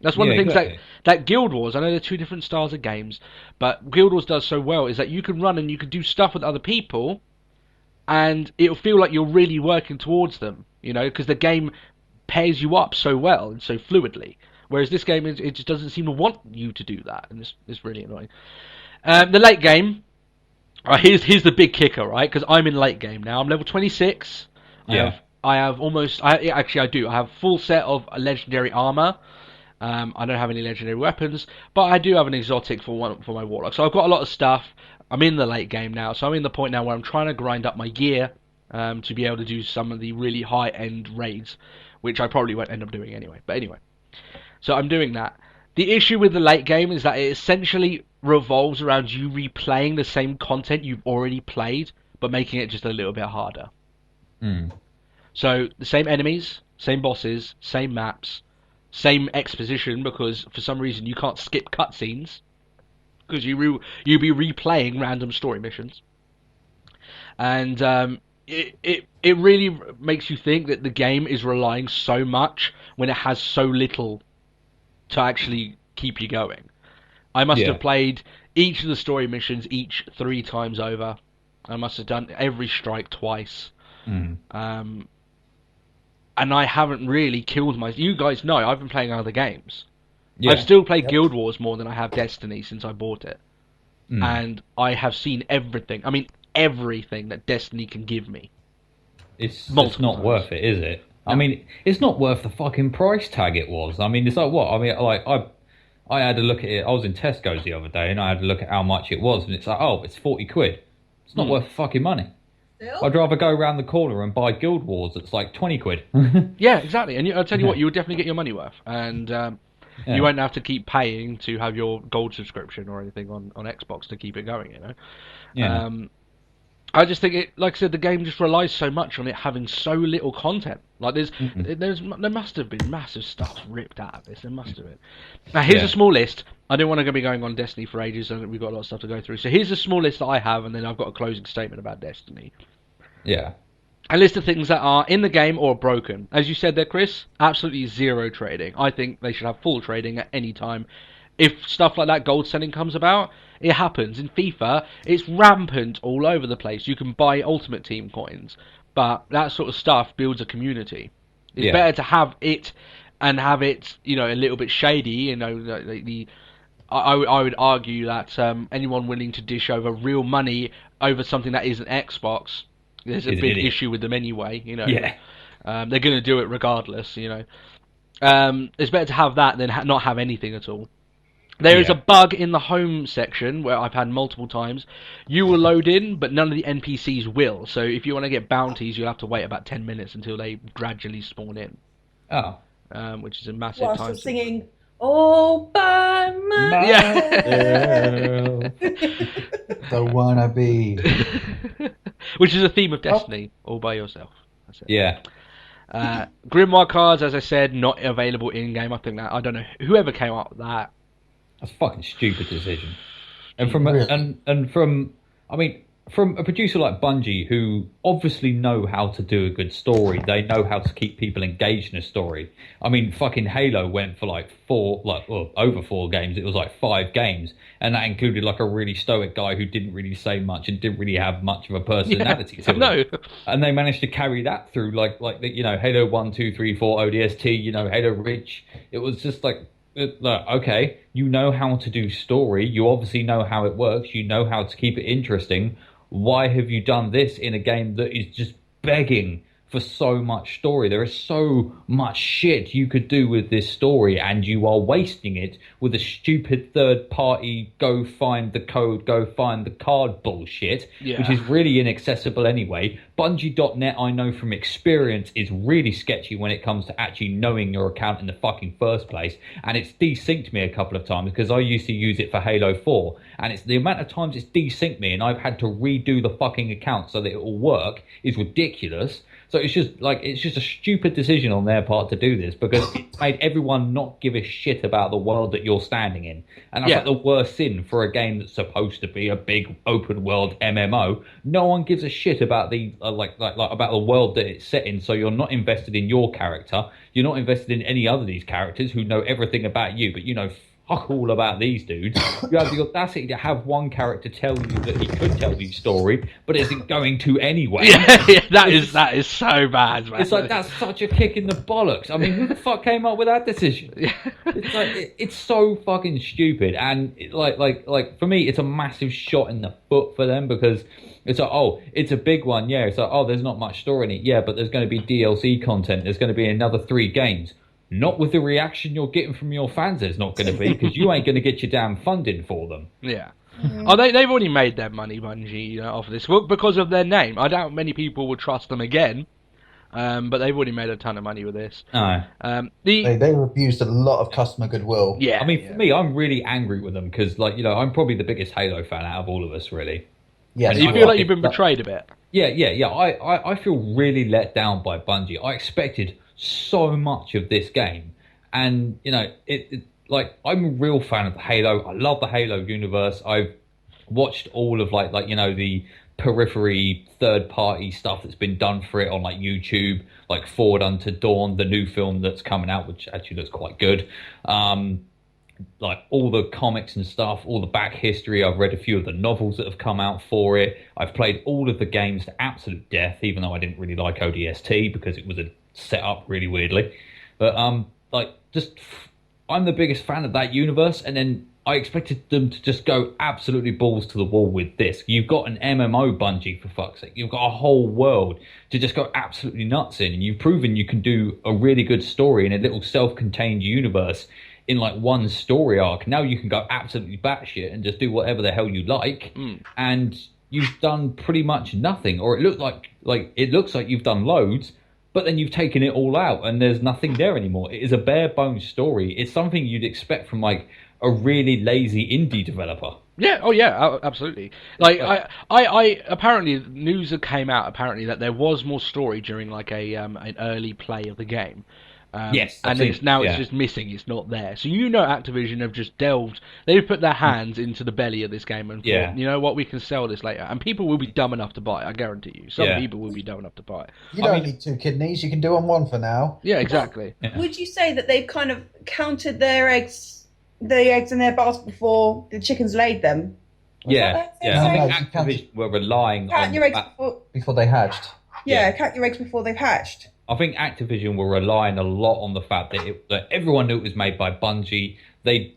That's one of the things that Guild Wars, I know they're 2 different styles of games, but Guild Wars does so well is that you can run and you can do stuff with other people, and it'll feel like you're really working towards them, you know, because the game pairs you up so well and so fluidly. Whereas this game, it just doesn't seem to want you to do that, and it's really annoying. The late game, here's the big kicker, right? Because I'm in late game now. I'm level 26. Yeah. I have almost. Actually, I do. I have a full set of legendary armor. I don't have any legendary weapons, but I do have an exotic for my warlock. So I've got a lot of stuff. I'm in the late game now, so I'm in the point now where I'm trying to grind up my gear to be able to do some of the really high-end raids, which I probably won't end up doing anyway. But anyway, so I'm doing that. The issue with the late game is that it essentially revolves around you replaying the same content you've already played, but making it just a little bit harder. So the same enemies, same bosses, same maps, same exposition, because for some reason you can't skip cutscenes because you'll be replaying random story missions, and it really makes you think that the game is relying so much when it has so little to actually keep you going. I must have played each of the story missions 3 times over. I must have done every strike twice. And I haven't really killed you guys know I've been playing other games. I've still played Guild Wars more than I have Destiny since I bought it. And I have seen everything. I mean, everything that Destiny can give me. It's not worth it, is it? No. I mean, it's not worth the fucking price tag it was. I mean, it's like what? I mean, like I had to look at it. I was in Tesco's the other day, and I had to look at how much it was, and it's like, oh, it's 40 quid. It's not worth fucking money. Still? I'd rather go around the corner and buy Guild Wars. It's like 20 quid. Yeah, exactly. And I'll tell you what, you will definitely get your money worth, and you won't have to keep paying to have your gold subscription or anything on Xbox to keep it going. You know. Yeah. I just think like I said, the game just relies so much on it having so little content. Like there must have been massive stuff ripped out of this. There must have been. Now here's a small list. I don't want to be going on Destiny for ages, and we've got a lot of stuff to go through. So here's a small list that I have, and then I've got a closing statement about Destiny. Yeah. A list of things that are in the game or broken. As you said there, Chris, absolutely zero trading. I think they should have full trading at any time. If stuff like that gold selling comes about, it happens. In FIFA, it's rampant all over the place. You can buy Ultimate Team coins, but that sort of stuff builds a community. It's better to have it and have it, you know, a little bit shady. You know, I would argue that anyone willing to dish over real money over something that isn't Xbox, there's a big issue with them anyway. You know, they're going to do it regardless. You know, it's better to have that than not have anything at all. There is a bug in the home section where I've had multiple times. You will load in, but none of the NPCs will. So if you want to get bounties, you'll have to wait about 10 minutes until they gradually spawn in. Oh. Which is a massive Whilst time. I'm singing, all by myself. Don't wanna be. Which is a theme of Destiny, all by yourself. That's it. Yeah. Grimoire cards, as I said, not available in-game. I think that, I don't know, whoever came up with that. That's a fucking stupid decision. And from I mean, from a producer like Bungie, who obviously know how to do a good story, they know how to keep people engaged in a story. I mean, fucking Halo went for like over 4 games. It was like 5 games, and that included like a really stoic guy who didn't really say much and didn't really have much of a personality to him. No. And they managed to carry that through, like Halo 1, 2, 3, 4, ODST, Halo Reach. It was just like, okay, you know how to do story. You obviously know how it works. You know how to keep it interesting. Why have you done this in a game that is just begging for so much story? There is so much shit you could do with this story, and you are wasting it with a stupid third-party go find the code, go find the card bullshit, which is really inaccessible anyway. Bungie.net, I know from experience, is really sketchy when it comes to actually knowing your account in the fucking first place, and it's desynced me a couple of times because I used to use it for Halo 4, and it's the amount of times it's desynced me and I've had to redo the fucking account so that it will work is ridiculous. So it's just a stupid decision on their part to do this, because it's made everyone not give a shit about the world that you're standing in. And that's like the worst sin for a game that's supposed to be a big open world MMO. No one gives a shit about the about the world that it's set in. So you're not invested in your character. You're not invested in any other of these characters who know everything about you, but you know fuck all about these dudes. You have the audacity to have one character tell you that he could tell you story, but isn't going to anyway. That is so bad, man. It's like, that's such a kick in the bollocks. I mean, who the fuck came up with that decision? It's like, it's so fucking stupid, and like for me, it's a massive shot in the foot for them, because it's like, oh, it's a big one, yeah. It's like, oh, there's not much story in it, yeah, but there's going to be DLC content. There's going to be another 3 games. Not with the reaction you're getting from your fans, there's not going to be, because you ain't going to get your damn funding for them. Yeah. Oh, they've already made their money, Bungie, off of this, because of their name. I doubt many people would trust them again, but they've already made a ton of money with this. No. They've abused a lot of customer goodwill. Yeah. I mean, for me, I'm really angry with them, because, I'm probably the biggest Halo fan out of all of us, really. Yeah. You feel like you've been betrayed a bit? Yeah. I feel really let down by Bungie. I expected so much of this game, and I'm a real fan of the Halo. I love the Halo universe. I've watched all of the periphery third party stuff that's been done for it on YouTube, like Forward Unto Dawn, the new film that's coming out, which actually looks quite good. All the comics and stuff, all the back history. I've read a few of the novels that have come out for it. I've played all of the games to absolute death, even though I didn't really like ODST because it was set up really weirdly. But I'm the biggest fan of that universe, and then I expected them to just go absolutely balls to the wall with this. You've got an MMO, Bungie, for fuck's sake. You've got a whole world to just go absolutely nuts in, and you've proven you can do a really good story in a little self-contained universe in one story arc. Now you can go absolutely batshit and just do whatever the hell you like, and you've done pretty much nothing. Or it looks like you've done loads, but then you've taken it all out and there's nothing there anymore. It is a bare bones story. It's something you'd expect from a really lazy indie developer. Yeah, oh yeah, absolutely. I apparently news came out apparently that there was more story during an early play of the game. Yes, and it's just missing. It's not there. So Activision have just delved. They've put their hands into the belly of this game and thought, you know what, we can sell this later, and people will be dumb enough to buy it. I guarantee you. Some people will be dumb enough to buy it. You don't need 2 kidneys. You can do on 1 for now. Yeah, exactly. Yeah. Would you say that they've kind of counted the eggs in their basket before the chickens laid them? I think Activision were relying on your eggs before they hatched. Yeah, count your eggs before they've hatched. I think Activision were relying a lot on the fact that everyone knew it was made by Bungie. They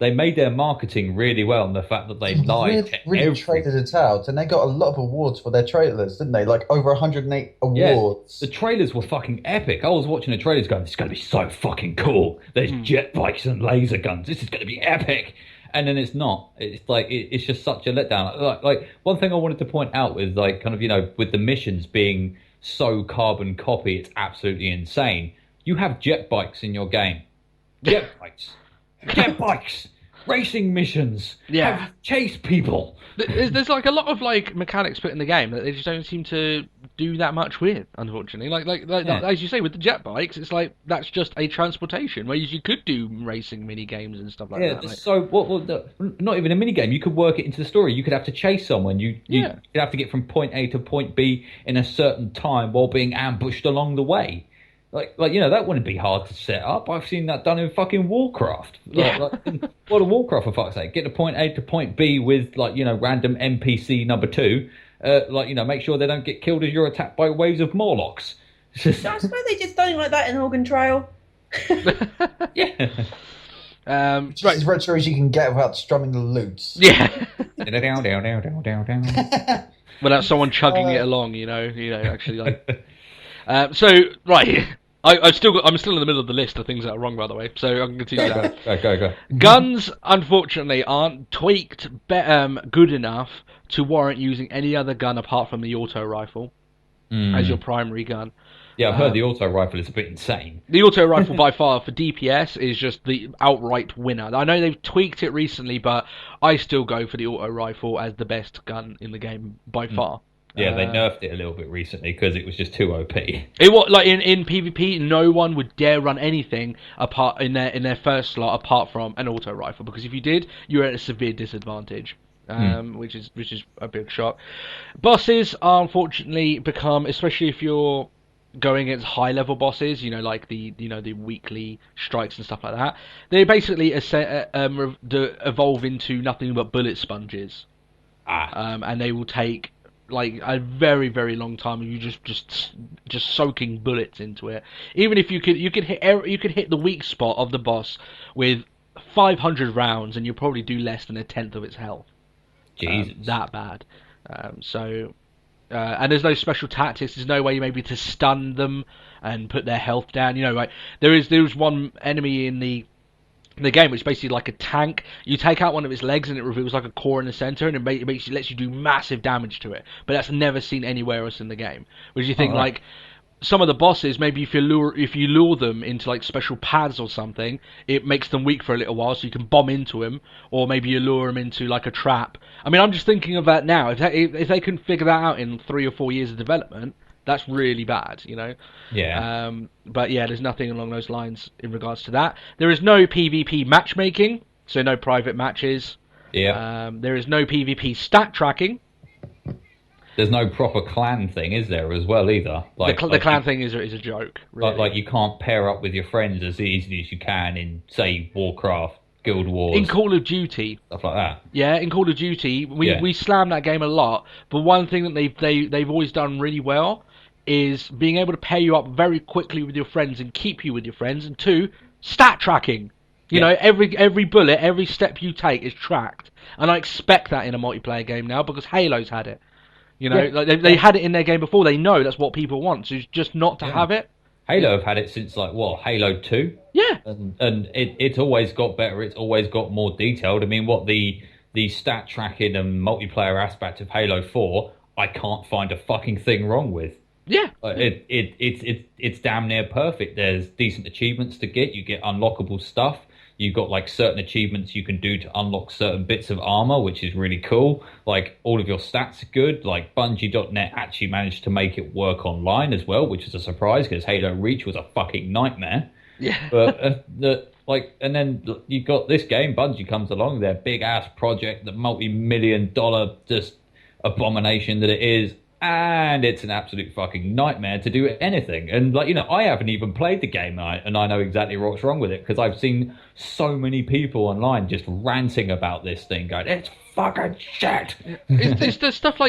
made their marketing really well on the fact that they lied to really traded it out, and they got a lot of awards for their trailers, didn't they? Over 108 awards. The trailers were fucking epic. I was watching the trailers going, this is going to be so fucking cool. There's jet bikes and laser guns. This is going to be epic. And then it's not. It's it's just such a letdown. One thing I wanted to point out is with the missions being so carbon copy, it's absolutely insane. You have jet bikes in your game. Jet bikes, racing missions. Chase people. There's a lot of mechanics put in the game that they just don't seem to do that much with, unfortunately. Yeah. As you say, with the jet bikes, it's like that's just a transportation. Whereas you could do racing mini games and stuff like Yeah, that. Like, so not even a mini game. You could work it into the story. You could have to chase someone. You'd have to get from point A to point B in a certain time while being ambushed along the way. Like that wouldn't be hard to set up. I've seen that done in fucking Warcraft. What a Warcraft, for fuck's sake. Get to point A to point B with random NPC number 2. Make sure they don't get killed as you're attacked by waves of Morlocks. I suppose they just don't like that in Organ Trail. Yeah. Right, as retro as you can get without strumming the lutes. yeah. Down, down, down, down, down, down. Without someone chugging it along, actually like. Right, I'm still in the middle of the list of things that are wrong, by the way. So I'm going to continue that. Go. Guns, unfortunately, aren't tweaked good enough to warrant using any other gun apart from the auto rifle as your primary gun. Yeah, I've heard the auto rifle is a bit insane. The auto rifle, by far, for DPS, is just the outright winner. I know they've tweaked it recently, but I still go for the auto rifle as the best gun in the game by far. Yeah, they nerfed it a little bit recently because it was just too OP. It was like in PvP, no one would dare run anything apart in their first slot apart from an auto rifle, because if you did, you were at a severe disadvantage. Which is a big shock. Bosses are unfortunately become, especially if you're going against high level bosses, like the weekly strikes and stuff like that, they basically evolve into nothing but bullet sponges. And they will take like a very, very long time, and you just soaking bullets into it. Even if you could hit the weak spot of the boss with 500 rounds, and you'll probably do less than a tenth of its health. Jesus. That bad. And there's no special tactics. There's no way maybe to stun them and put their health down. Like there was one enemy in the game which is basically like a tank. You take out one of its legs and it reveals like a core in the center, and it basically lets you do massive damage to it. But that's never seen anywhere else in the game. Which you think like some of the bosses, maybe if you lure them into like special paths or something, it makes them weak for a little while, so you can bomb into them, or maybe you lure them into like a trap. I mean, I'm just thinking of that now. If they can figure that out in 3 or 4 years of development, that's really bad, Yeah. But yeah, there's nothing along those lines in regards to that. There is no PvP matchmaking, so no private matches. Yeah. There is no PvP stat tracking. There's no proper clan thing, is there, as well, either? The clan thing is a joke. Really. Like you can't pair up with your friends as easily as you can in, say, Warcraft, Guild Wars. In Call of Duty. Stuff like that. Yeah, in Call of Duty, we slam that game a lot, but one thing that they've always done really well is being able to pair you up very quickly with your friends and keep you with your friends, and 2, stat tracking. You know, every bullet, every step you take is tracked, and I expect that in a multiplayer game now because Halo's had it. Like they had it in their game before. They know that's what people want, so it's just not to have it. Halo have had it since Halo 2? Yeah. And it's always got better, it's always got more detailed. I mean, the stat tracking and multiplayer aspect of Halo 4, I can't find a fucking thing wrong with. Yeah. It's damn near perfect. There's decent achievements to get. You get unlockable stuff. You've got like certain achievements you can do to unlock certain bits of armor, which is really cool. Like all of your stats are good. Like Bungie.net actually managed to make it work online as well, which is a surprise because Halo Reach was a fucking nightmare. Yeah. But and then you got this game. Bungie comes along, their big ass project, the multi-million-dollar just abomination that it is. And it's an absolute fucking nightmare to do anything. And I haven't even played the game, and I know exactly what's wrong with it because I've seen so many people online just ranting about this thing, going, "It's fucking shit." It's the stuff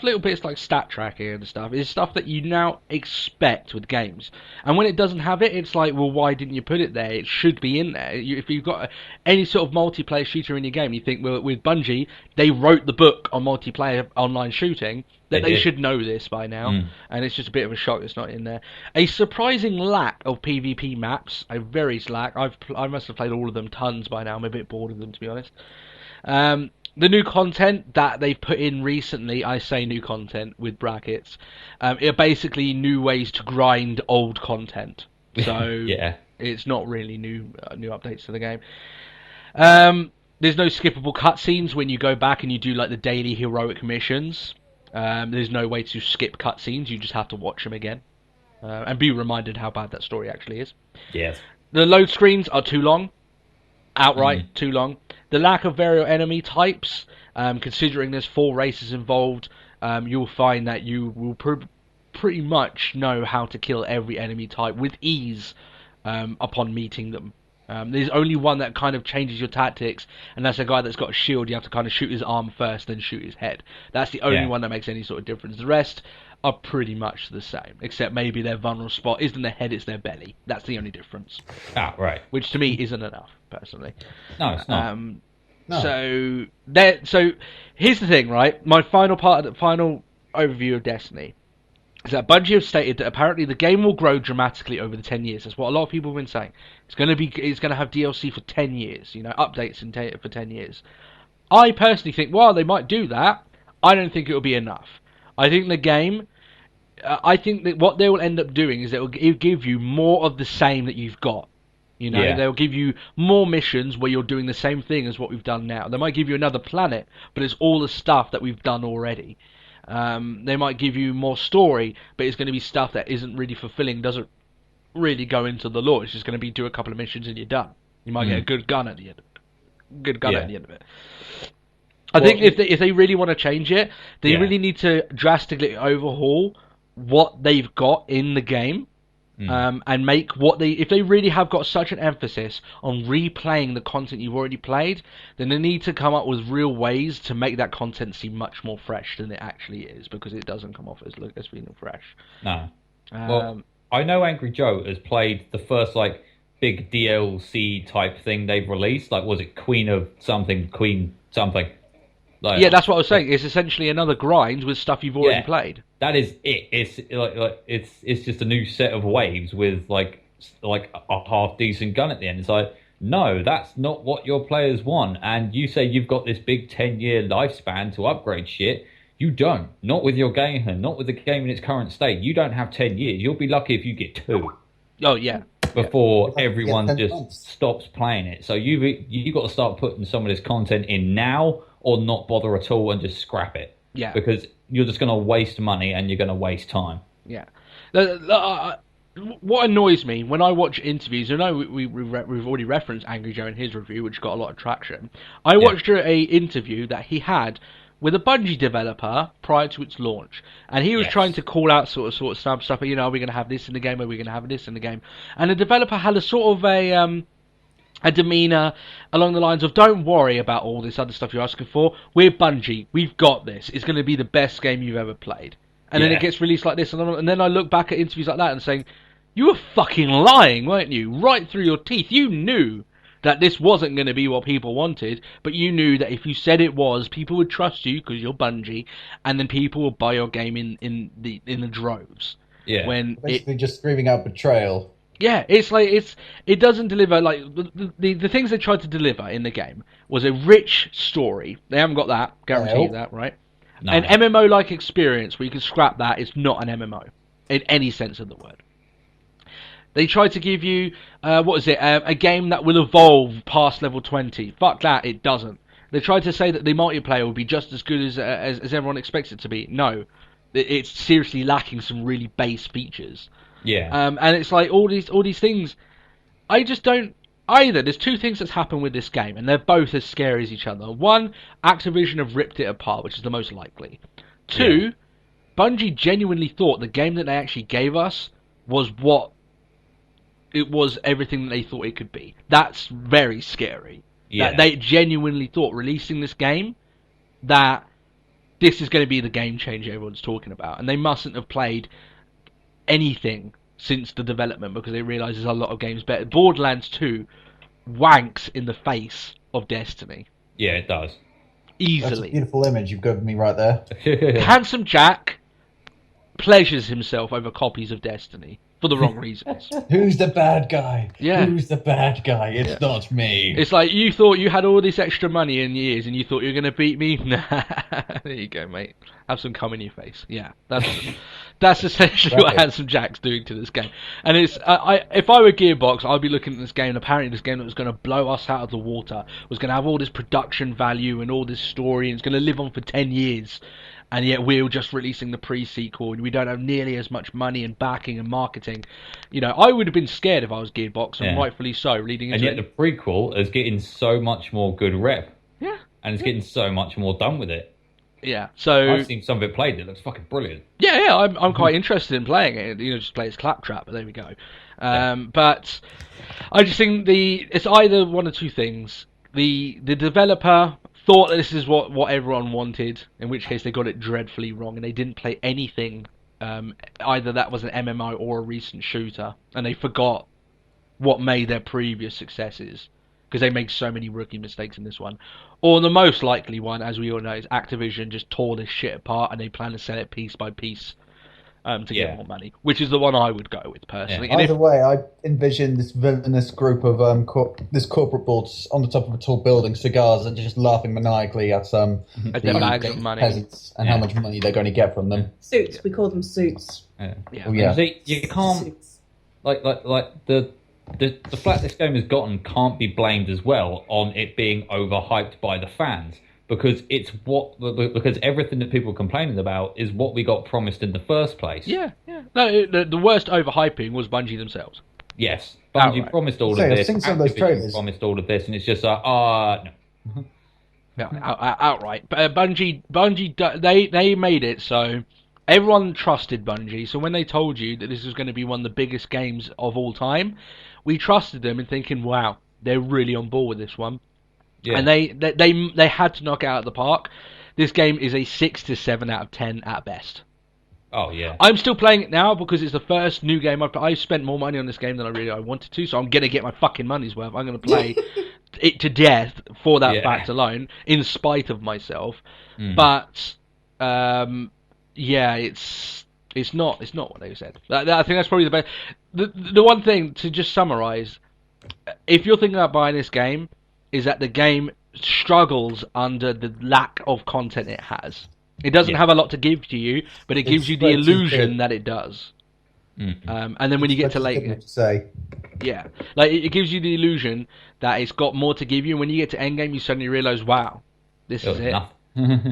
little bits like stat tracking and stuff. It's stuff that you now expect with games, and when it doesn't have it, it's like, well, why didn't you put it there? It should be in there. If you've got any sort of multiplayer shooter in your game, you think, well, with Bungie, they wrote the book on multiplayer online shooting. That they should know this by now, and it's just a bit of a shock it's not in there. A surprising lack of PvP maps, a very lack. I must have played all of them tons by now. I'm a bit bored of them, to be honest. The new content that they've put in recently, I say new content with brackets, are basically new ways to grind old content. So it's not really new updates to the game. There's no skippable cutscenes when you go back and you do like the daily heroic missions. There's no way to skip cutscenes. You just have to watch them again and be reminded how bad that story actually is. Yes. The load screens are too long, outright too long. The lack of various enemy types, considering there's 4 races involved, you'll find that you will pretty much know how to kill every enemy type with ease upon meeting them. There's only one that kind of changes your tactics, and that's a guy that's got a shield. You have to kind of shoot his arm first, then shoot his head. That's the only one that makes any sort of difference. The rest are pretty much the same, except maybe their vulnerable spot isn't their head, it's their belly. That's the only difference. Ah, right. Which to me isn't enough, personally. No, it's not. No. So here's the thing, right? My final overview of Destiny is that Bungie have stated that apparently the game will grow dramatically over the 10 years. That's what a lot of people have been saying. It's going to have DLC for 10 years, updates for 10 years. I personally think, while they might do that, I don't think it will be enough. I think the game, I think that what they will end up doing is it will give you more of the same that you've got. They'll give you more missions where you're doing the same thing as what we've done now. They might give you another planet, but it's all the stuff that we've done already. They might give you more story, but it's going to be stuff that isn't really fulfilling, doesn't really go into the lore. It's just going to be do a couple of missions and you're done. You might get a good gun at the end of it. I think if they really want to change it, they really need to drastically overhaul what they've got in the game, and make if they really have got such an emphasis on replaying the content you've already played, then they need to come up with real ways to make that content seem much more fresh than it actually is, because it doesn't come off as feeling fresh. No. Well, I know Angry Joe has played the first big DLC type thing they've released. Was it Queen something? That's what I was saying. It's essentially another grind with stuff you've already played. That is it. It's just a new set of waves with a half decent gun at the end. It's no, that's not what your players want. And you say you've got this big 10-year lifespan to upgrade shit. You don't. Not with your game, not with the game in its current state. You don't have 10 years. You'll be lucky if you get 2. Oh yeah. Before everyone just stops playing it. So you've got to start putting some of this content in now, or not bother at all and just scrap it. Yeah. Because you're just going to waste money and you're going to waste time. Yeah. What annoys me when I watch interviews, I know we've already referenced Angry Joe in his review, which got a lot of traction. I watched an interview that he had with a Bungie developer prior to its launch, and he was trying to call out sort of stuff. Are we going to have this in the game? Are we going to have this in the game? And the developer had a sort of a demeanour along the lines of, don't worry about all this other stuff you're asking for. We're Bungie. We've got this. It's going to be the best game you've ever played. And then it gets released like this. And then I look back at interviews like that and saying, you were fucking lying, weren't you? Right through your teeth. You knew that this wasn't going to be what people wanted, but you knew that if you said it was, people would trust you because you're Bungie, and then people will buy your game in the droves. Yeah. When basically just screaming out betrayal. Yeah, it doesn't deliver the things they tried to deliver in the game was a rich story. They haven't got that, guarantee you that, right? No. An MMO-like experience where you can scrap that is not an MMO in any sense of the word. They tried to give you a game that will evolve past level 20. Fuck that, it doesn't. They tried to say that the multiplayer will be just as good as everyone expects it to be. No, it's seriously lacking some really base features. Yeah. And it's all these things. I just don't either. There's 2 things that's happened with this game, and they're both as scary as each other. 1, Activision have ripped it apart, which is the most likely. 2, Bungie genuinely thought the game that they actually gave us was what it was, everything that they thought it could be. That's very scary. Yeah. That they genuinely thought releasing this game that this is going to be the game changer everyone's talking about, and they mustn't have played anything since the development because they realise there's a lot of games better. Borderlands 2 wanks in the face of Destiny. Yeah, it does. Easily. That's a beautiful image you've given me right there. Handsome Jack pleasures himself over copies of Destiny for the wrong reasons. Who's the bad guy? Yeah. Who's the bad guy? It's not me. It's like you thought you had all this extra money in years and you thought you were going to beat me? Nah. There you go, mate. Have some cum in your face. Yeah. That's essentially what Right. Handsome Jack's doing to this game. And it's if I were Gearbox, I'd be looking at this game. And apparently, this game that was going to blow us out of the water was going to have all this production value and all this story, and it's going to live on for 10 years. And yet we're just releasing the pre-sequel, and we don't have nearly as much money and backing and marketing. You know, I would have been scared if I was Gearbox, and Yeah. rightfully so, leading And into yet the prequel is getting so much more good rep, yeah, and it's getting so much more done with it. yeah. So I've seen some of it played. It looks fucking brilliant. yeah, I'm quite interested in playing it. You know, just play as Claptrap, but there we go. But I just think it's either one or two things. The developer thought that this is what everyone wanted, in which case they got it dreadfully wrong, and they didn't play anything. Either that was an MMO or a recent shooter, and they forgot what made their previous successes, because they made so many rookie mistakes in this one. Or the most likely one, as we all know, is Activision just tore this shit apart, and they plan to sell it piece by piece to get more money, which is the one I would go with personally. And Either way, I envision this villainous group of this corporate boards on the top of a tall building, cigars, and just laughing maniacally at At their bags of money. peasants and how much money they're going to get from them. Suits. We call them suits. Yeah. Oh, yeah. See, you can't Suits. like the flat this game has gotten can't be blamed as well on it being overhyped by the fans, because because everything that people are complaining about is what we got promised in the first place. Yeah. No, the worst overhyping was Bungie themselves. Yes, Bungie Outright. promised all of I've this. seen some of those Activision trailers. promised all of this, and it's just like, no. Yeah, outright. But Bungie, they made it so everyone trusted Bungie. So when they told you that this was going to be one of the biggest games of all time, we trusted them and thinking, wow, they're really on board with this one. Yeah. And they had to knock it out of the park. This game is a 6 to 7 out of 10 at best. Oh yeah. I'm still playing it now because it's the first new game I've spent more money on this game than I wanted to, so I'm gonna get my fucking money's worth. I'm gonna play it to death for that fact alone, in spite of myself. But yeah, it's not what they said. I think that's probably the best. The one thing to just summarize, if you're thinking about buying this game, is that the game struggles under the lack of content it has. It doesn't have a lot to give to you, but it gives you the illusion that it does. And then when you get to later, yeah, like it gives you the illusion that it's got more to give you. And when you get to endgame, you suddenly realize, wow, this is it.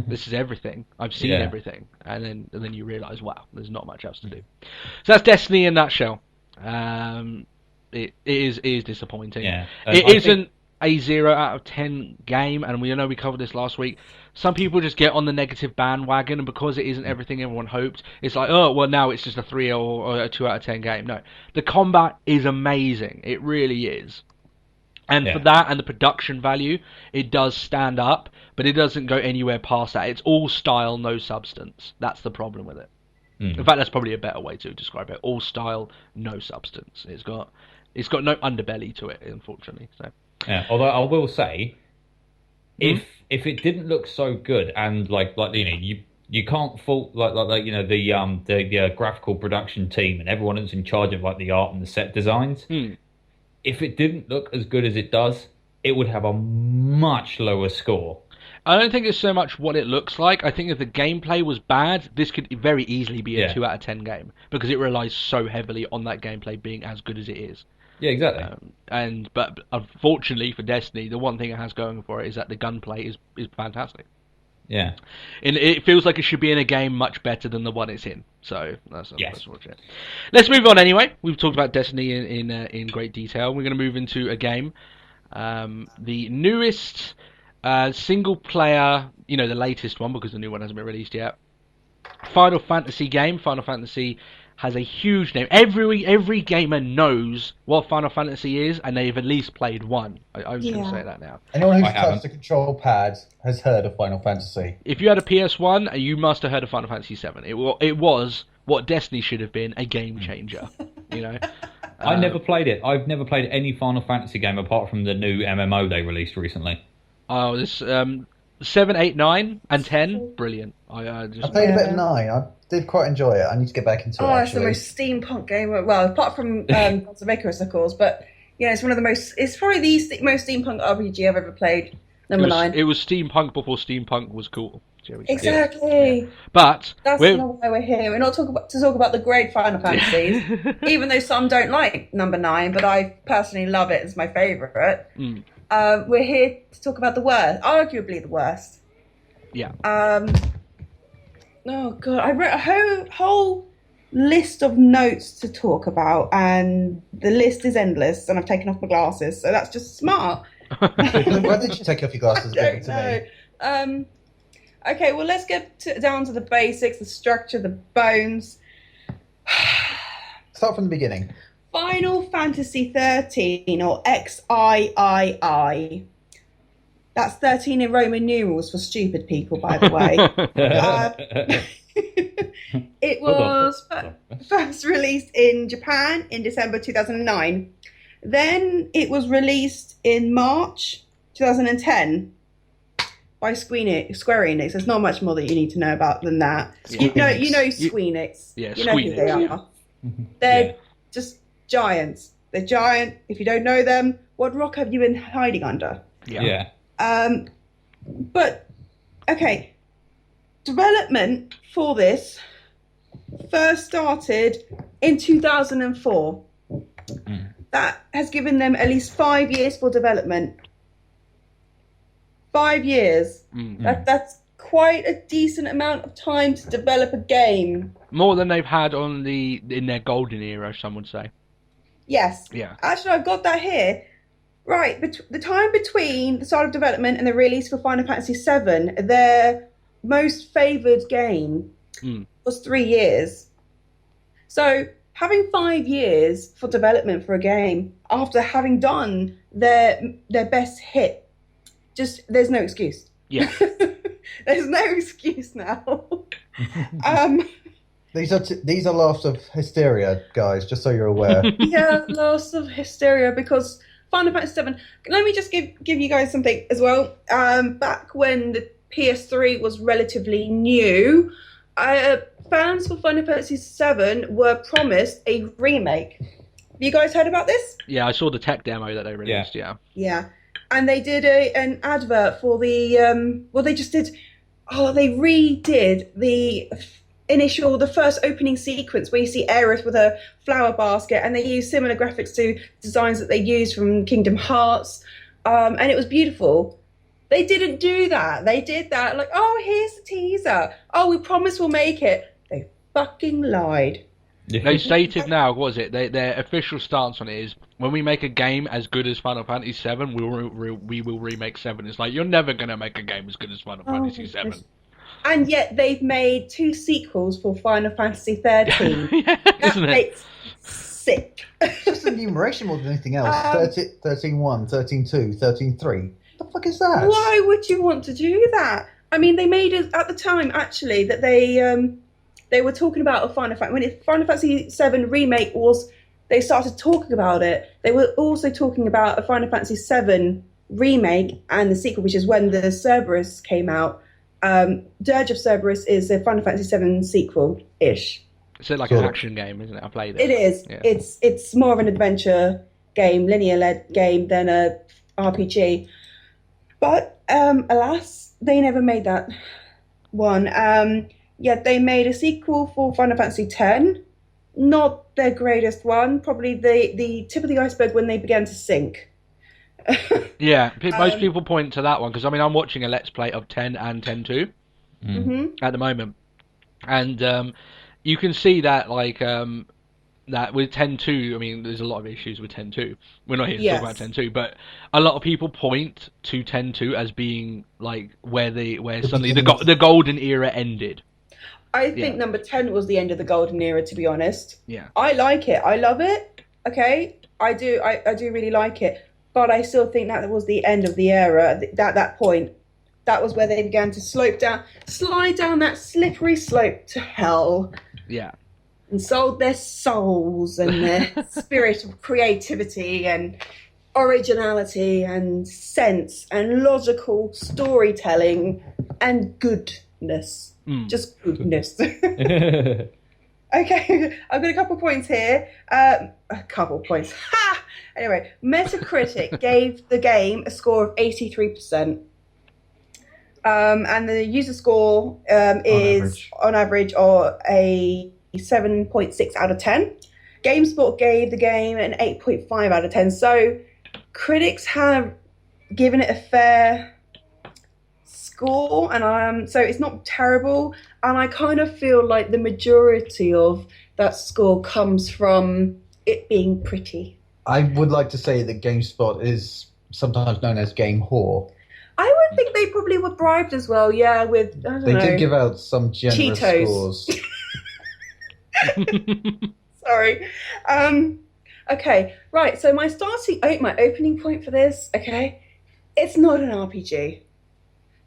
This is everything. I've seen everything, and then you realize, wow, there's not much else to do. So that's Destiny in a nutshell. It is disappointing. Yeah. It isn't a 0 out of 10 game, and we know we covered this last week. Some people just get on the negative bandwagon, and because it isn't everything everyone hoped, it's like, oh, well, now it's just a 3 or a 2 out of 10 game. No, the combat is amazing. It really is. And for that and the production value, it does stand up, but it doesn't go anywhere past that. It's all style, no substance. That's the problem with it. In fact, that's probably a better way to describe it. All style, no substance. It's got no underbelly to it, unfortunately. So. Yeah, although I will say, if it didn't look so good, and like you know, you can't fault like you know the graphical production team and everyone who's in charge of like the art and the set designs. If it didn't look as good as it does, it would have a much lower score. I don't think it's so much what it looks like. I think if the gameplay was bad, this could very easily be a 2 out of 10 game, because it relies so heavily on that gameplay being as good as it is. Yeah, exactly. But unfortunately for Destiny, the one thing it has going for it is that the gunplay is fantastic. Yeah. And it feels like it should be in a game much better than the one it's in. So that's it. Let's move on anyway. We've talked about Destiny in great detail. We're going to move into a game, the newest single player, you know, the latest one, because the new one hasn't been released yet. Final Fantasy game. Final Fantasy has a huge name. Every gamer knows what Final Fantasy is, and they've at least played one. I was going to say that now. Anyone who's touched the control pad has heard of Final Fantasy. If you had a PS1, you must have heard of Final Fantasy VII. It was what Destiny should have been, a game changer. You know. I never played it. I've never played any Final Fantasy game apart from the new MMO they released recently. Oh, this 7, 8, 9, and 10, brilliant. I played a bit of 9. I did quite enjoy it. I need to get back into it. Oh, it's the most steampunk game. Well, apart from Gods of Icarus, of course, but yeah, it's one of the most. It's probably the most steampunk RPG I've ever played. Number 9. It was steampunk before steampunk was cool. shall we say. Exactly. Yeah. But that's not why we're here. We're not to talk about the great Final Fantasies, even though some don't like number 9, but I personally love it. It's my favourite. We're here to talk about the worst, arguably the worst. Yeah. Oh god, I wrote a whole list of notes to talk about, and the list is endless. And I've taken off my glasses, so that's just smart. Why did you take off your glasses? I don't know. Okay, well, let's get down to the basics, the structure, the bones. Start from the beginning. Final Fantasy XIII, or XIII. That's 13 in Roman numerals for stupid people, by the way. It was first released in Japan in December 2009. Then it was released in March 2010 by Square Enix. There's not much more that you need to know about than that. You know Square Enix. Yeah, you know who they are. They're just giants. They're giant. If you don't know them, what rock have you been hiding under? Yeah. But okay, development for this first started in 2004. That has given them at least 5 years for development. 5 years. That's quite a decent amount of time to develop a game. More than they've had in their golden era, some would say. Yes. Yeah. Actually, I've got that here. Right, the time between the start of development and the release for Final Fantasy VII, their most favoured game was 3 years. So having 5 years for development for a game after having done their best hit, there's no excuse. Yeah. There's no excuse now. These are laughs of hysteria, guys. Just so you're aware. Yeah, laughs of hysteria because Final Fantasy VII. Let me just give you guys something as well. Back when the PS3 was relatively new, fans for Final Fantasy VII were promised a remake. Have you guys heard about this? Yeah, I saw the tech demo that they released. Yeah, and they did an advert for the. They redid the first opening sequence where you see Aerith with a flower basket, and they used similar graphics to designs that they used from Kingdom Hearts, and it was beautiful. They didn't do that. They did that like, oh, here's the teaser. Oh, we promise we'll make it. They fucking lied. They stated now, what was it? Their official stance on it is, when we make a game as good as Final Fantasy VII, we will remake 7. It's like, you're never going to make a game as good as Final Fantasy VII. And yet they've made 2 sequels for Final Fantasy XIII. That makes sick. Just enumeration more than anything else. 13.1, 13.2, 13.3. What the fuck is that? Why would you want to do that? I mean, they made it at the time, actually, that they were talking about a Final Fantasy. When Final Fantasy VII Remake was, they started talking about it. They were also talking about a Final Fantasy VII Remake and the sequel, which is when the Cerberus came out. Dirge of Cerberus is a Final Fantasy VII sequel-ish. It's like an action game, isn't it? I played it. It is. Yeah. It's more of an adventure game, linear-led game than a RPG. But alas, they never made that one. Yet they made a sequel for Final Fantasy X. Not their greatest one. Probably the tip of the iceberg when they began to sink. Yeah, most people point to that one because I'm watching a Let's Play of 10 and 10.2 at the moment, and you can see that that with 10.2, there's a lot of issues with 10.2. We're not here to talk about 10.2, but a lot of people point to 10.2 as being like where suddenly the golden era ended. I think number 10 was the end of the golden era, to be honest. Yeah, I like it. I love it. Okay, I do. I do really like it. But I still think that was the end of the era. At that point, that was where they began to slide down that slippery slope to hell. Yeah. And sold their souls and their spirit of creativity and originality and sense and logical storytelling and goodness. Just goodness. Okay, I've got a couple points here. A couple points. Ha! Anyway, Metacritic gave the game a score of 83%. And the user score is average. on average or a 7.6 out of 10. GameSpot gave the game an 8.5 out of 10. So critics have given it a fair score, and so it's not terrible. And I kind of feel like the majority of that score comes from it being pretty. I would like to say that GameSpot is sometimes known as Game Whore. I would think they probably were bribed as well, yeah, with, I don't They know. did give out some generous Cheetos. scores. Sorry. Okay, right, so my opening point for this, okay, it's not an RPG.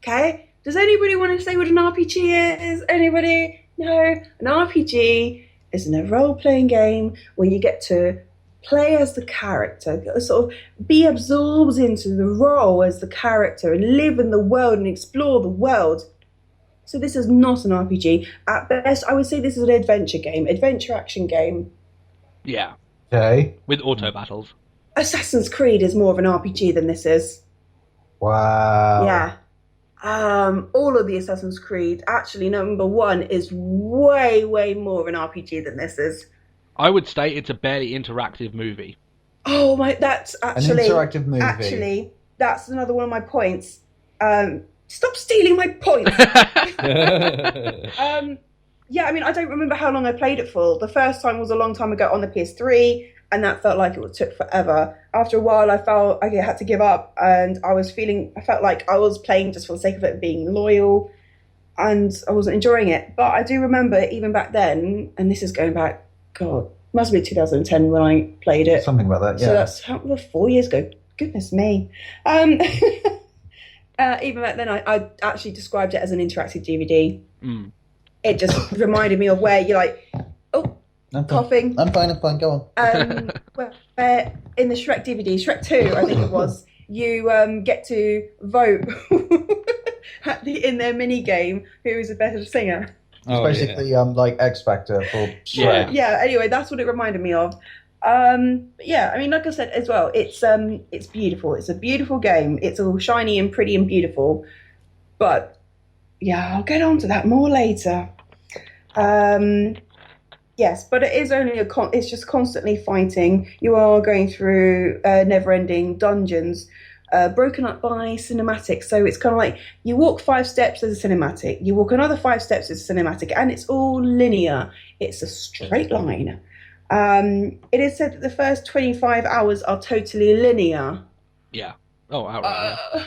Okay? Does anybody want to say what an RPG is? Anybody? No? An RPG is a role-playing game where you get to play as the character, sort of be absorbed into the role as the character and live in the world and explore the world. So this is not an RPG. At best, I would say this is an adventure action game. Yeah, Okay. with auto battles. Assassin's Creed is more of an RPG than this is. Wow. Yeah. All of the Assassin's Creed, actually, number one is way, way more of an RPG than this is. I would state it's a barely interactive movie. Oh my, that's actually An interactive movie. Actually, that's another one of my points. Stop stealing my points. Yeah, I mean, I don't remember how long I played it for. The first time was a long time ago on the PS3, and that felt like it took forever. After a while, I felt I had to give up, and I felt like I was playing just for the sake of it, being loyal, and I wasn't enjoying it. But I do remember even back then, and this is going back, God, must be 2010 when I played it. Something like that, yeah. So that's 4 years ago. Goodness me. Even back then, I actually described it as an interactive DVD. Mm. It just reminded me of where you're like, oh, I'm fine. coughing. I'm fine, go on. Where in the Shrek DVD, Shrek 2, I think it was, you get to vote in their mini game who is a better singer. It's basically like X Factor for Yeah. Shrek. Yeah, anyway, that's what it reminded me of. But yeah, I mean, like I said as well, it's beautiful. It's a beautiful game. It's all shiny and pretty and beautiful. But yeah, I'll get on to that more later. Yes, but it is only it's just constantly fighting. You are going through never-ending dungeons, broken up by cinematics. So it's kind of like you walk 5 steps, there's a cinematic. You walk another 5 steps, there's a cinematic, and it's all linear. It's a straight line. It is said that the first 25 hours are totally linear. Yeah. Oh, outright. Yeah.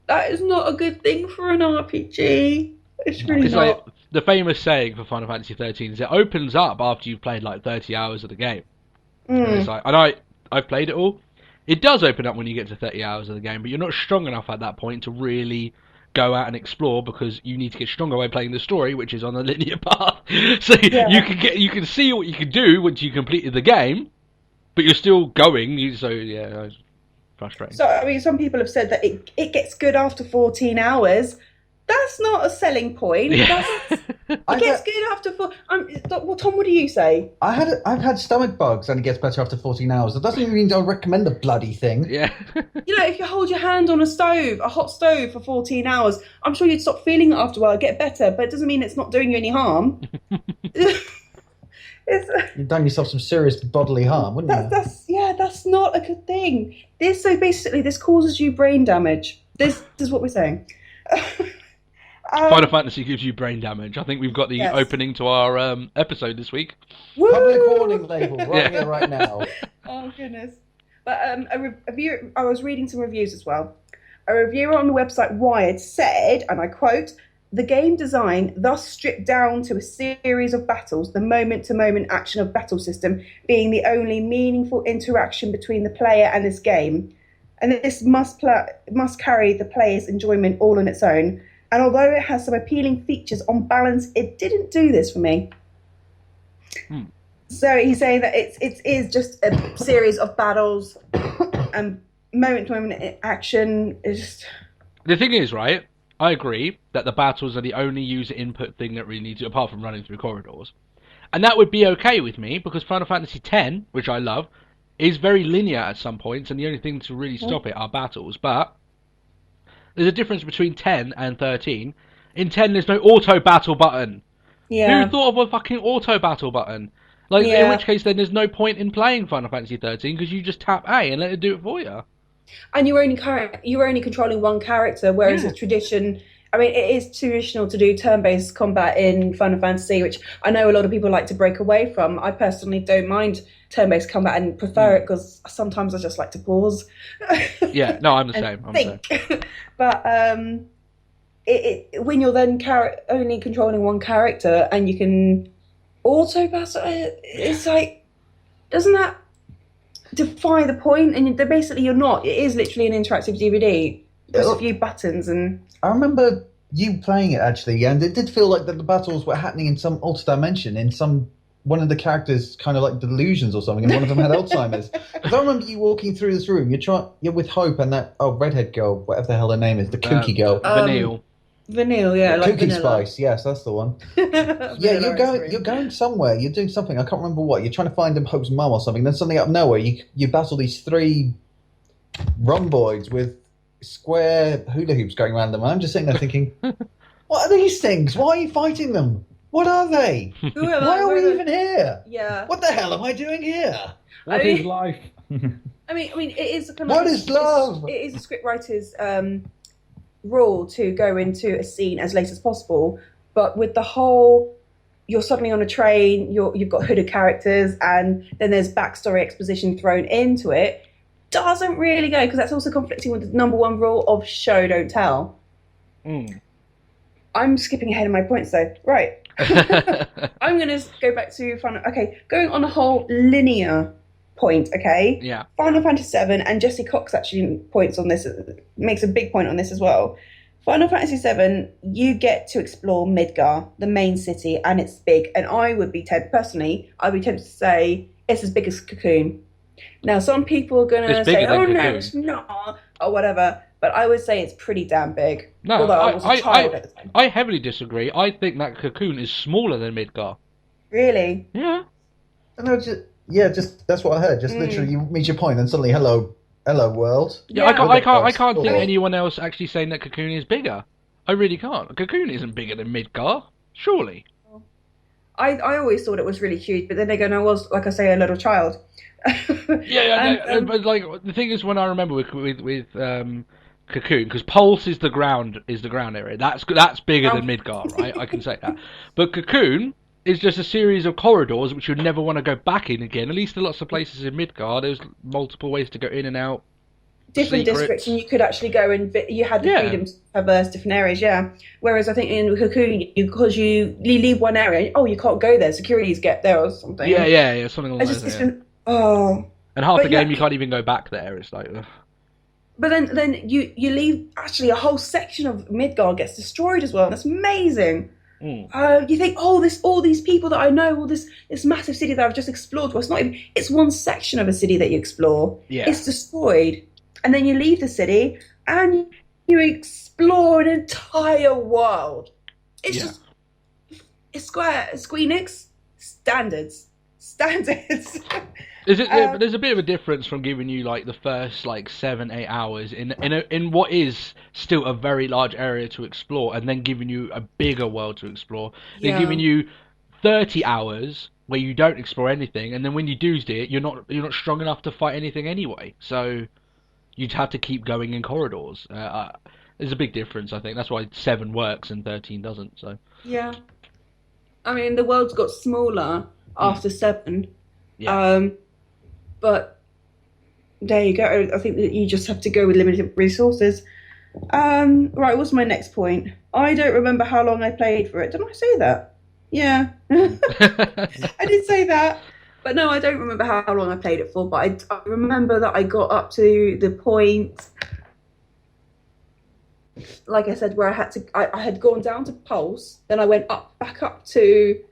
That is not a good thing for an RPG. It's really It's not. like the famous saying for Final Fantasy XIII is it opens up after you've played like 30 hours of the game. And it's like, and I've played it all. It does open up when you get to 30 hours of the game, but you're not strong enough at that point to really go out and explore because you need to get stronger by playing the story, which is on a linear path. So Yeah. you can see what you can do once you completed the game, but you're still going. So yeah, it's frustrating. So, I mean, some people have said that it gets good after 14 hours. That's not a selling point. Yeah. It gets good after well, Tom, what do you say? I've had stomach bugs and it gets better after 14 hours. That doesn't mean I'll recommend the bloody thing. Yeah. You know, if you hold your hand on a hot stove for 14 hours, I'm sure you'd stop feeling it after a while, get better, but it doesn't mean it's not doing you any harm. You've done yourself some serious bodily harm, wouldn't you? That's not a good thing. This causes you brain damage. This is what we're saying. Final Fantasy gives you brain damage. I think we've got the Yes. opening to our episode this week. Woo! Public warning label right Yeah. here, right now. Oh goodness! But I was reading some reviews as well. A reviewer on the website Wired said, and I quote, "The game design thus stripped down to a series of battles, the moment-to-moment action of battle system being the only meaningful interaction between the player and this game, and this must carry the player's enjoyment all on its own. And although it has some appealing features, on balance, it didn't do this for me." So he's saying that it is just a series of battles and moment-to-moment action. It's just... The thing is, right, I agree that the battles are the only user input thing that really needs to, apart from running through corridors. And that would be okay with me, because Final Fantasy X, which I love, is very linear at some points, and the only thing to really stop it are battles. But There's a difference between 10 and 13. In 10, there's no auto battle button. Yeah. Who thought of a fucking auto battle button? Like, in Yeah. which case, then there's no point in playing Final Fantasy 13 because you just tap A and let it do it for you. And you're only controlling one character, whereas Yeah. it's tradition. I mean, it is traditional to do turn-based combat in Final Fantasy, which I know a lot of people like to break away from. I personally don't mind turn-based combat and prefer it because sometimes I just like to pause. Yeah, no, I'm the and same. I'm the same. think. But when you're then only controlling one character and you can auto battle, it's like, doesn't that defy the point? And basically, you're not. It is literally an interactive DVD. There's a few buttons and. I remember you playing it actually, and it did feel like that the battles were happening in some altered dimension, in one of the characters kind of like delusions or something, and one of them had Alzheimer's. Because I remember you walking through this room, you're with Hope and that redhead girl, whatever the hell her name is, the kooky girl. Vanille. Vanille, yeah, like Cookie vanilla. Spice, yes, that's the one. Yeah, you're going somewhere. You're doing something. I can't remember what. You're trying to find Hope's mum or something. Then something out of nowhere, you battle these 3 rhomboids with square hula hoops going around them. And I'm just sitting there thinking, what are these things? Why are you fighting them? What are they? Why are we even here? Yeah. What the hell am I doing here? What is life? I mean, it is kind What is love? It is a scriptwriter's rule to go into a scene as late as possible, but with the whole, you're suddenly on a train, you've got hooded characters, and then there's backstory exposition thrown into it. Doesn't really go, because that's also conflicting with the number 1 rule of show don't tell. I'm skipping ahead of my points though. Right. I'm going to go back to Final. Okay, going on a whole linear point. Okay. Yeah. Final Fantasy VII, and Jesse Cox actually points on this, makes a big point on this as well. Final Fantasy VII, you get to explore Midgar, the main city, and it's big. And I would be tempted to say it's as big as Cocoon. Now, some people are going to say, "Oh no, it's not," or whatever. But I would say it's pretty damn big. No, although I was a child at the time. I heavily disagree. I think that Cocoon is smaller than Midgar. Really? Yeah. No, just that's what I heard. Just literally, you meet your point, and suddenly, hello world. Yeah, I can't think anyone else actually saying that Cocoon is bigger. I really can't. Cocoon isn't bigger than Midgar, surely. I always thought it was really huge, but then again, I was, like I say, a little child. But like the thing is, when I remember with Cocoon, because Pulse is the ground area. That's bigger than Midgar, right? I can say that. But Cocoon is just a series of corridors which you'd never want to go back in again. At least in lots of places in Midgar, there's multiple ways to go in and out. Different districts, and you could actually go and you had the freedom to traverse different areas. Yeah. Whereas I think in Cocoon, because you leave one area, you can't go there. Securities get there or something. Yeah, something along those lines. And half the game you can't even go back there. It's like. Ugh. But then you leave, actually a whole section of Midgar gets destroyed as well. That's amazing. You think, all these people that I know, all this massive city that I've just explored. Well, it's one section of a city that you explore. Yeah. It's destroyed. And then you leave the city and you explore an entire world. It's just, it's Squeenix standards. There's a bit of a difference from giving you like the first 7-8 hours in what is still a very large area to explore, and then giving you a bigger world to explore. They're giving you 30 hours where you don't explore anything, and then when you do it, you're not strong enough to fight anything anyway. So you'd have to keep going in corridors. There's a big difference, I think. That's why 7 works and 13 doesn't. So yeah, I mean the world's got smaller after 7. Yeah. But there you go. I think that you just have to go with limited resources. Right, what's my next point? I don't remember how long I played for it. Didn't I say that? Yeah. I did say that. But no, I don't remember how long I played it for. But I remember that I got up to the point, like I said, where I had gone down to Pulse. Then I went back up to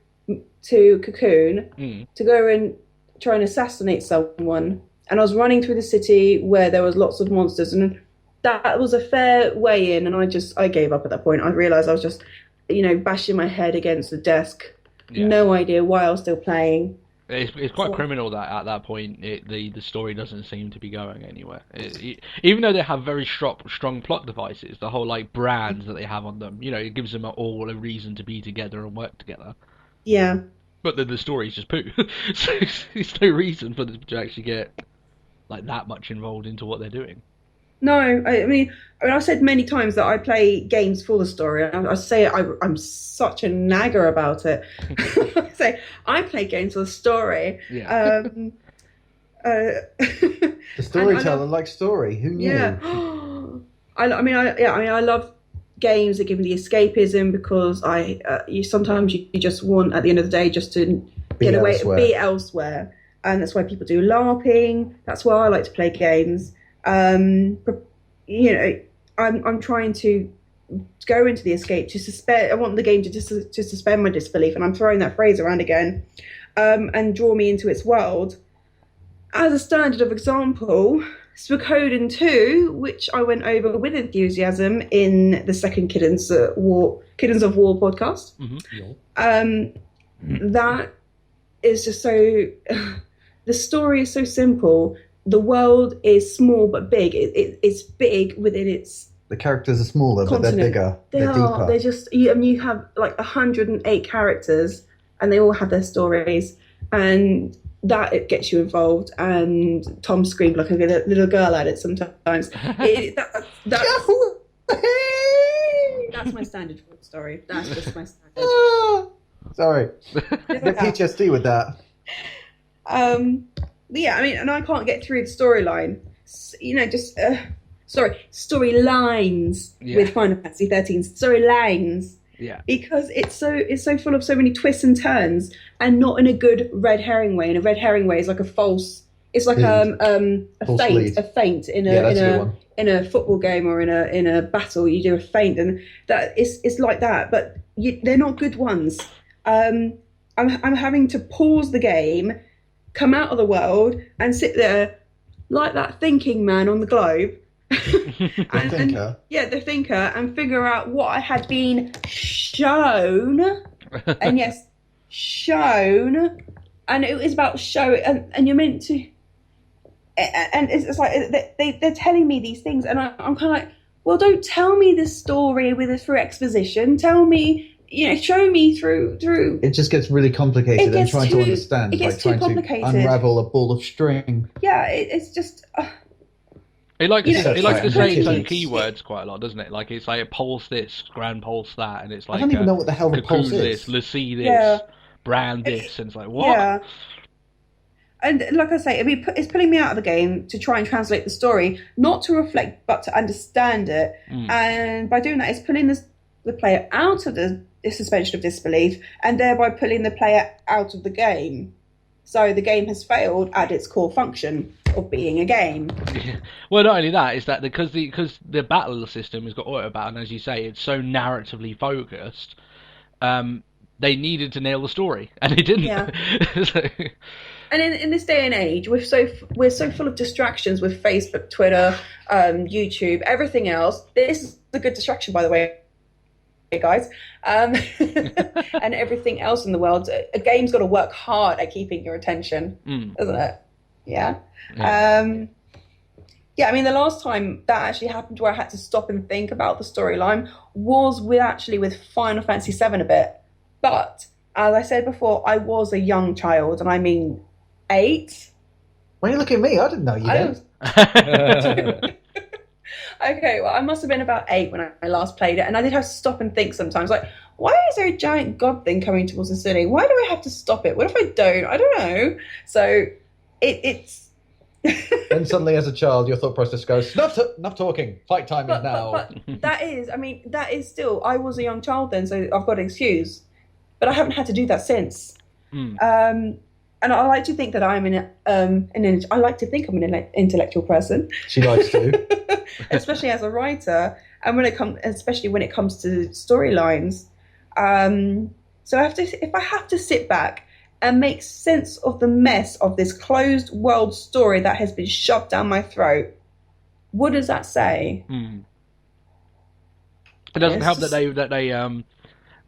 Cocoon to go and try and assassinate someone, and I was running through the city where there was lots of monsters, and that was a fair way in, and I gave up at that point. I realised I was just bashing my head against the desk. No idea why I was still playing. It's quite criminal that at that point the story doesn't seem to be going anywhere. Even though they have very strong plot devices, the whole like brands that they have on them, it gives them all a reason to be together and work together. Yeah. But then the story's just poo. So there's no reason for them to actually get like that much involved into what they're doing. No, I mean, I've said many times that I play games for the story. I say I'm such a nagger about it. I say I play games for the story. Yeah. The storyteller likes story. Who knew? Yeah. I love games that give me the escapism because sometimes you just want at the end of the day just to get away, elsewhere. be elsewhere, and that's why people do LARPing. That's why I like to play games. I'm trying to go into the escape to suspend. I want the game to suspend my disbelief, and I'm throwing that phrase around again, and draw me into its world. As a standard of example, Suikoden 2, which I went over with enthusiasm in the second Kittens of War podcast. Mm-hmm. That is just so. The story is so simple. The world is small but big. It's big within its. The characters are smaller, but they're continent. bigger. They're deeper. They're just. You have like 108 characters, and they all have their stories, and that it gets you involved. And Tom screamed like a little girl at it sometimes. That's my standard for the story. That's just my standard. Sorry. Get PTSD with that. Yeah, I mean, and I can't get through the storyline. Storylines with Final Fantasy XIII. Storylines. Yeah. Because it's so full of so many twists and turns, and not in a good red herring way. And a red herring way is like a false. It's like a False feint. lead. A feint in that's a good one. a football game or in a battle. You do a feint, and that it's like that. But they're not good ones. I'm having to pause the game, come out of the world, and sit there like that thinking man on the globe. The thinker. The thinker, and figure out what I had been shown. And yes, shown. And it was about show, and you're meant to. And it's like they're telling me these things, and I'm kind of like, well, don't tell me this story through exposition. Tell me. Show me through. It just gets really complicated and trying to understand. It gets too complicated. To unravel a ball of string. Yeah, it's just. It likes to say its own it's- keywords quite a lot, doesn't it? Like it's like pulse this, grand pulse that, and it's like I don't even know what the hell the cocoon pulse this, is. Lucy this, Yeah. brand this, and it's like what? Yeah. And like I say, it's pulling me out of the game to try and translate the story, not to reflect, but to understand it. And by doing that, it's pulling the player out of the suspension of disbelief, and thereby pulling the player out of the game. So the game has failed at its core function of being a game. Well, not only that, is that because the battle system has got auto battle, and as you say, it's so narratively focused. They needed to nail the story, and they didn't. Yeah. So, And in this day and age, we're so full of distractions with Facebook, Twitter, YouTube, everything else. This is a good distraction, by the way, guys. And everything else in the world. A game's got to work hard at keeping your attention, doesn't it? Yeah. I mean, the last time that actually happened where I had to stop and think about the storyline was with Final Fantasy VII a bit. But as I said before, I was a young child, and I mean 8. Why are you looking at me? I didn't know you then. Okay, well, I must have been about 8 when I last played it, and I did have to stop and think sometimes, like, why is there a giant god thing coming towards the city? Why do I have to stop it? What if I don't? I don't know. So it's... Then suddenly, as a child, your thought process goes, enough talking, fight time is now. But that is still, I was a young child then, so I've got an excuse. But I haven't had to do that since. And I like to think that I like to think I'm an intellectual person. She likes to. Especially as a writer, and especially when it comes to storylines. So if I have to sit back and make sense of the mess of this closed world story that has been shoved down my throat, what does that say? It doesn't help that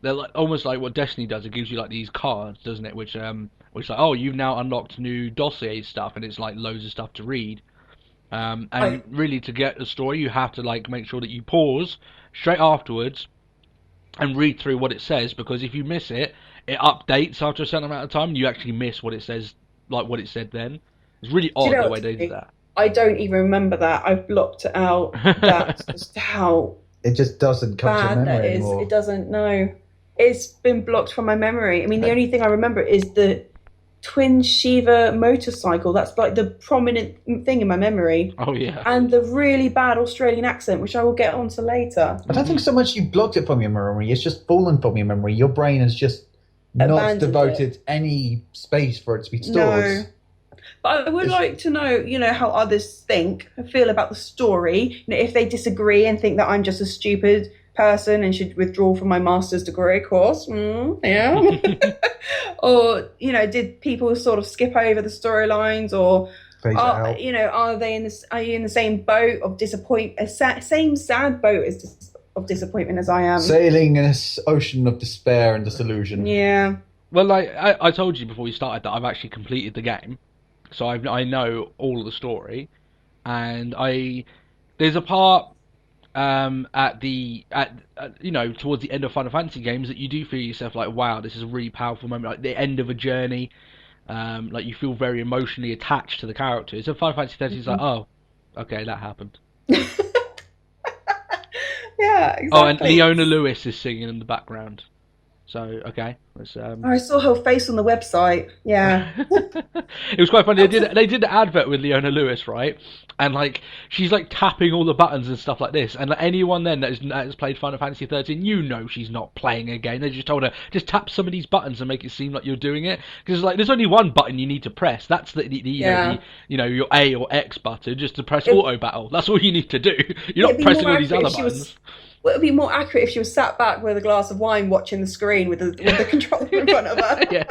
they're like almost like what Destiny does. It gives you like these cards, doesn't it? Which like, oh, you've now unlocked new dossier stuff, and it's like loads of stuff to read. And really, to get the story, you have to like make sure that you pause straight afterwards and read through what it says, because if you miss it, it updates after a certain amount of time, and you actually miss what it says, like what it said then. It's really odd the way they did that. I don't even remember that. I've blocked it out. That's just how It just doesn't come to bad that memory is. anymore. It doesn't. No, it's been blocked from my memory. I mean, the only thing I remember is the twin Shiva motorcycle. That's like the prominent thing in my memory. Oh yeah. And the really bad Australian accent, which I will get onto later. I don't think so much you blocked it from your memory. It's just fallen from your memory. Your brain has just not Abandoned devoted any space for it to be stored. No. But I would like to know, how others think, feel about the story. If they disagree and think that I'm just a stupid person and should withdraw from my master's degree course. Yeah. Or, did people sort of skip over the storylines, or Phase it out. are you in the same boat of disappointment, same sad boat of disappointment as I am? Sailing in this ocean of despair and disillusion. Yeah. Well, like I told you before we started that I've actually completed the game, so I know all of the story, and there's a part towards the end of Final Fantasy games that you do feel yourself like, wow, this is a really powerful moment, like the end of a journey. Like you feel very emotionally attached to the characters. So Final Fantasy XIII is like, oh, okay, that happened. Yeah, exactly. Oh, and Leona Lewis is singing in the background. So okay, let's, I saw her face on the website. Yeah. It was quite funny. They did the advert with Leona Lewis, right? And like she's like tapping all the buttons and stuff like this. And like, anyone then that has played Final Fantasy XIII, she's not playing a game. They just told her, just tap some of these buttons and make it seem like you're doing it. Because like there's only one button you need to press. That's your A or X button, just to press auto battle. That's all you need to do. You're not pressing all these other buttons. Well, it would be more accurate if she was sat back with a glass of wine watching the screen with the controller in front of her. Yeah.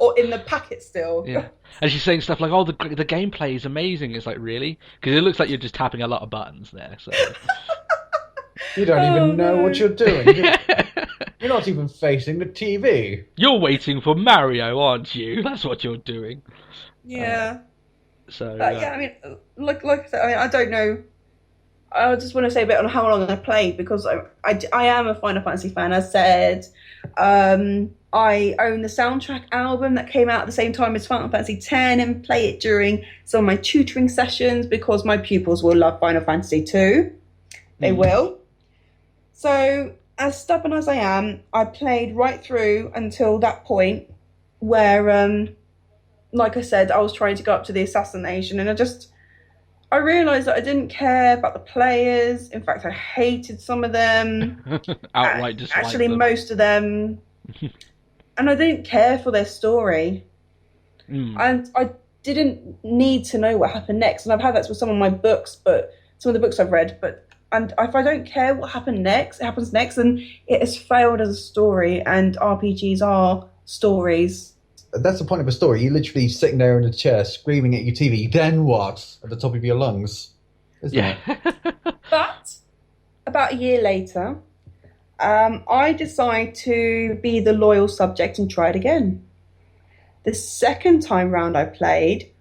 Or in the packet still. Yeah. And she's saying stuff like, oh, the gameplay is amazing. It's like, really? Because it looks like you're just tapping a lot of buttons there. So You don't even know what you're doing. You're not even facing the TV. You're waiting for Mario, aren't you? That's what you're doing. Yeah. Yeah, I mean, like I said, I don't know. I just want to say a bit on how long I played, because I am a Final Fantasy fan, as said. I own the soundtrack album that came out at the same time as Final Fantasy X and play it during some of my tutoring sessions, because my pupils will love Final Fantasy II. They will. So, as stubborn as I am, I played right through until that point where, like I said, I was trying to go up to the assassination, and I realised that I didn't care about the players. In fact, I hated some of them. outright dislike actually, them. most of them. And I didn't care for their story. And I didn't need to know what happened next. And I've had that with some of my books, but some of the books I've read. And if I don't care what happens next, then it has failed as a story. And RPGs are stories. That's the point of a story. You're literally sitting there in a chair screaming at your TV. Then what? At the top of your lungs. Isn't it? But about a year later, I decide to be the loyal subject and try it again. The second time round I played,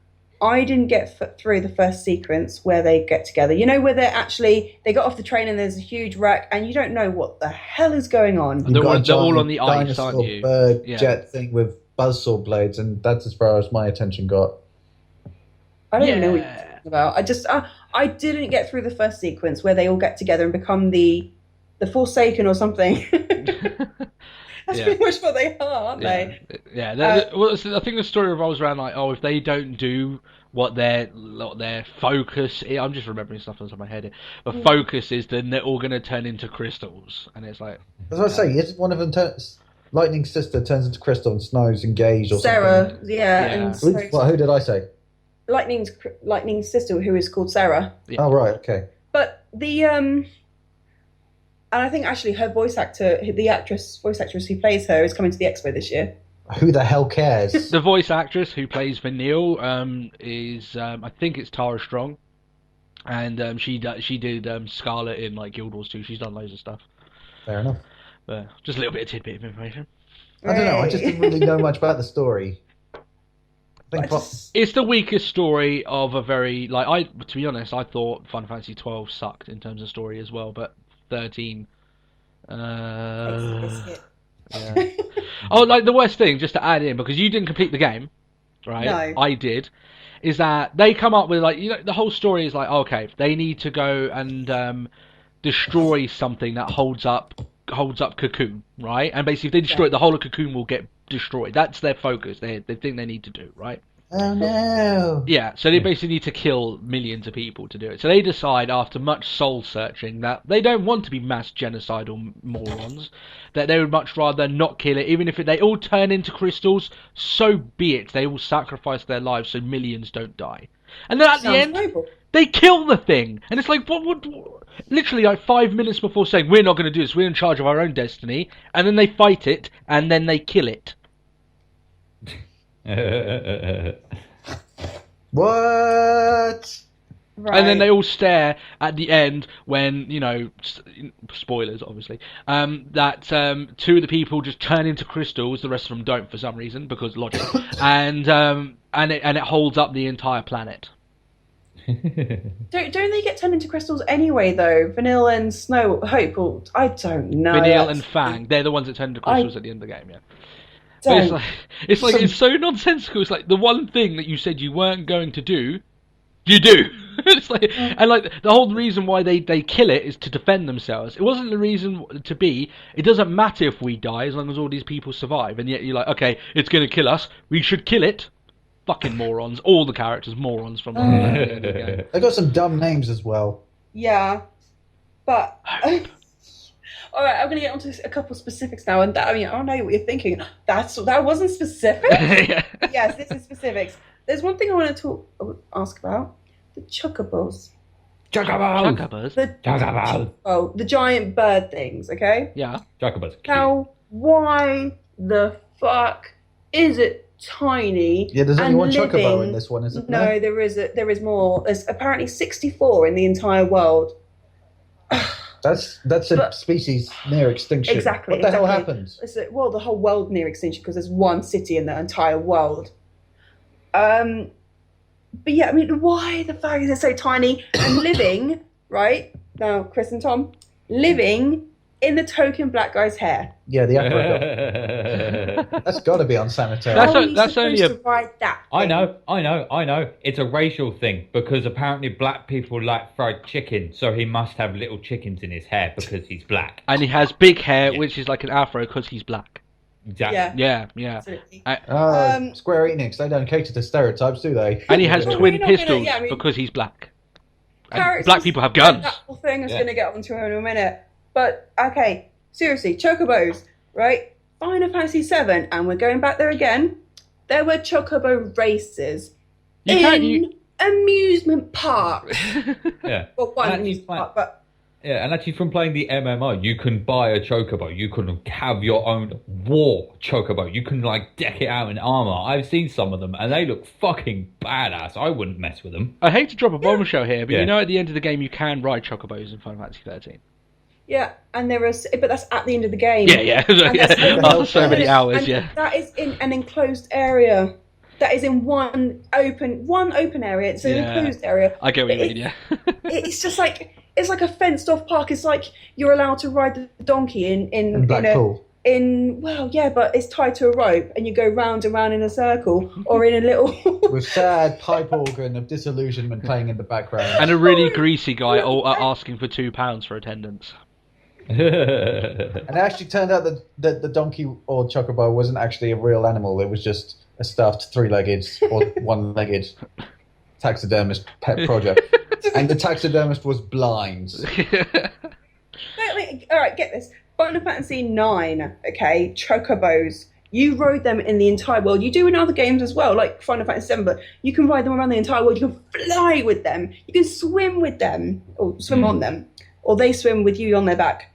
I didn't get through the first sequence where they get together. Where they got off the train and there's a huge wreck and you don't know what the hell is going on. They're all on the ice, aren't you? Bird jet thing with buzzsaw blades, and that's as far as my attention got. I don't even know what you're talking about. I didn't get through the first sequence where they all get together and become the Forsaken or something. That's pretty much what they are, aren't they? Yeah. Well, I think the story revolves around like, oh, if they don't do what their focus is, I'm just remembering stuff on top of my head here. But focus is, then they're all going to turn into crystals, and it's like. As I say, is one of them Lightning's sister turns into crystal and Snow's engaged or Sarah, something? yeah. Who did I say? Lightning's sister, who is called Sarah. Yeah. Oh, right, okay. But and I think actually her voice actress who plays her is coming to the Expo this year. Who the hell cares? The voice actress who plays Vanille is I think it's Tara Strong, and she did Scarlet in like Guild Wars 2. She's done loads of stuff. Fair enough. Just a little bit of tidbit of information. I don't know. I just didn't really know much about the story. I think It's the weakest story of a very to be honest, I thought Final Fantasy XII sucked in terms of story as well, but 13. It's Yeah. Oh, like the worst thing, just to add in, because you didn't complete the game, right? No. I did. Is that they come up with the whole story is like, okay, they need to go and destroy something that holds up Cocoon, right? And basically, if they destroy it, the whole of Cocoon will get destroyed. That's their focus. They think they need to do, right? Oh no! Yeah, so they basically need to kill millions of people to do it. So they decide, after much soul searching, that they don't want to be mass genocidal morons. That they would much rather not kill it, even if they all turn into crystals. So be it. They will sacrifice their lives so millions don't die. And then at the end, noble. they kill the thing, and it's like, what would? Literally, like 5 minutes before saying we're not going to do this, we're in charge of our own destiny, and then they fight it, and then they kill it. What? Right. And then they all stare at the end when, spoilers obviously, that two of the people just turn into crystals, the rest of them don't for some reason, because logic, and it holds up the entire planet. Don't they get turned into crystals anyway, though? Vanilla and Snow, Hope, or I don't know. Vanille and Fang, they're the ones that turn into crystals at the end of the game, yeah. But it's so nonsensical. It's like the one thing that you said you weren't going to do, you do. It's like, and like the whole reason why they kill it is to defend themselves. It wasn't the reason to be. It doesn't matter if we die as long as all these people survive. And yet you're like, okay, it's going to kill us. We should kill it. Fucking morons. All the characters morons from the end of the game. They got some dumb names as well. Yeah, but all right, I'm going to get onto a couple of specifics now, and I don't know what you're thinking. That wasn't specific. Yeah. Yes, this is specifics. There's one thing I want to ask about: the chocobos. Chocobos. The giant bird things. Okay. Yeah. Chocobos. Now, why the fuck is it tiny? Yeah, there's only and one chocobo living? in this one, isn't No, there? there is more. There's apparently 64 in the entire world. That's a species near extinction. Exactly. What the hell exactly. happens? Well, the whole world near extinction because there's one city in the entire world. But yeah, I mean, why the fuck is it so tiny and living, right? Now, Chris and Tom, living in the token black guy's hair. Yeah, the apricot. That's got to be unsanitary. That's How are you that's only supposed to write that I thing? know. It's a racial thing because apparently black people like fried chicken, so he must have little chickens in his hair because he's black. And he has big hair, which is like an afro because he's black. Exactly. Yeah. Yeah. Absolutely. Square Enix, they don't cater to stereotypes, do they? And he has Well, twin we're not gonna- pistols yeah, I mean- because he's black. And Characters- black people have guns. That whole thing is Yeah. going to get onto in a minute. But, okay, seriously, chocobos, right? Final Fantasy VII, and we're going back there again. There were chocobo races in amusement parks. Yeah. Well, one And amusement like- park, but Yeah, and actually from playing the MMO, you can buy a chocobo. You can have your own war chocobo. You can like deck it out in armor. I've seen some of them, and they look fucking badass. I wouldn't mess with them. I hate to drop a bombshell here, but Yeah. you know at the end of the game you can ride chocobos in Final Fantasy XIII. yeah, and but that's at the end of the game. Yeah. And that's only After so many hours, and yeah. That is in an enclosed area. That is in one open area. It's an Yeah. enclosed area. I get what you But mean, yeah. It's just like it's like a fenced off park. It's like you're allowed to ride the donkey in In Blackpool. but it's tied to a rope and you go round and round in a circle or in a little With sad pipe organ of disillusionment playing in the background. And a really greasy guy asking for £2 for attendance. And it actually turned out that the donkey or chocobo wasn't actually a real animal. It was just a stuffed three-legged or one-legged taxidermist pet project. And the taxidermist was blind. All right, get this. Final Fantasy IX, okay, chocobos. You rode them in the entire world. You do in other games as well, like Final Fantasy VII, but you can ride them around the entire world. You can fly with them. You can swim with them, or swim on them, or they swim with you on their back.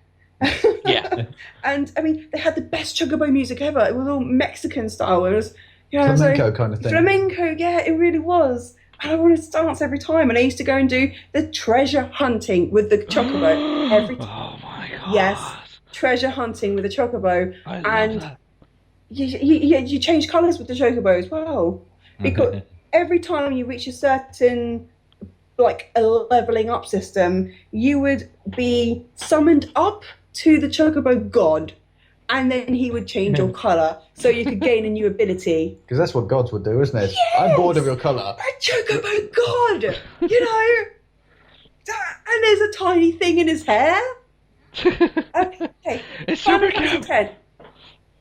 Yeah. And, I mean, they had the best chocobo music ever. It was all Mexican style. It was, you know, Flamenco kind of thing. Flamenco, yeah, it really was. And I wanted to dance every time. And I used to go and do the treasure hunting with the chocobo every time. Oh my god. Yes. treasure hunting with a chocobo, I love and that. you change colours with the chocobo as well, because every time you reach a certain a leveling up system, you would be summoned up to the chocobo god, and then he would change your colour so you could gain a new ability. Because that's what gods would do, isn't it? Yes! I'm bored of your colour. A chocobo god, and there's a tiny thing in his hair. Okay, It's Final super Fantasy cute. X.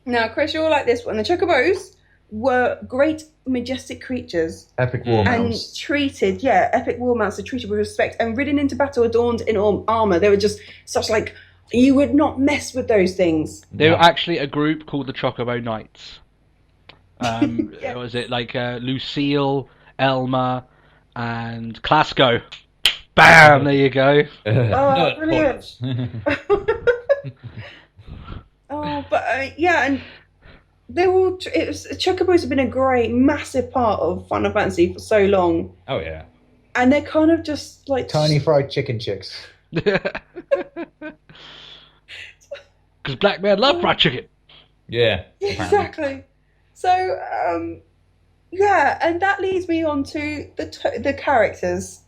Now, Chris, you'll like this one. The chocobos were great, majestic creatures. Epic war And mounts. treated, epic war mounts are treated with respect and ridden into battle adorned in armor. They were just such you would not mess with those things. They were actually a group called the Chocobo Knights. Was it Lucille, Elma, and Clasco? Bam! There you go. Oh, brilliant. Oh, but and they all. Chocobos have been a great, massive part of Final Fantasy for so long, Oh yeah. and they're kind of just like Tiny fried chicken chicks. Because black men love fried chicken. Yeah. Exactly. So, and that leads me on to the characters.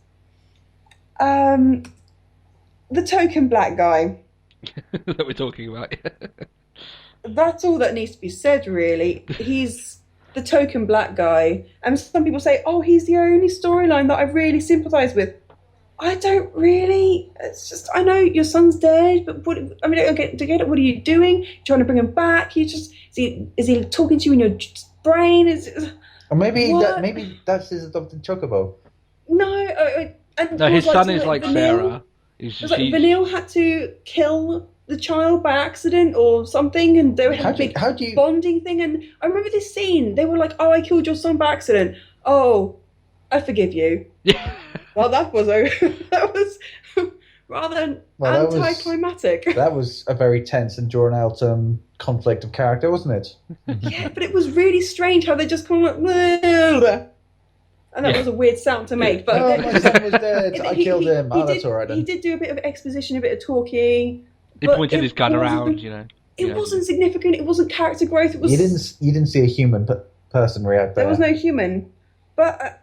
The token black guy. That we're talking about. That's all that needs to be said, really. He's the token black guy, and some people say, "Oh, he's the only storyline that I really sympathise with." I don't really. It's just I know your son's dead, but I get it. What are you doing? Trying to bring him back? Is he talking to you in your brain? Or maybe What? maybe that's his adopted chocobo. No. And No, his son is something like Vanille. Sarah. It was like Vanille had to kill the child by accident or something, and they had a big How do you? bonding thing. And I remember this scene. They were like, "Oh, I killed your son by accident. Oh, I forgive you." Well, that was rather Well, that was- anticlimactic. That was a very tense and drawn out conflict of character, wasn't it? Yeah, but it was really strange how they just kind of like, "Bleh." And that was a weird sound to make. But Oh, my son was dead. I killed him. Oh, that's did, all right then. He did do a bit of exposition, a bit of talking. He but pointed it his gun wasn't- around, It wasn't significant. It wasn't character growth. It was. You didn't see a human person react there. There was no human. But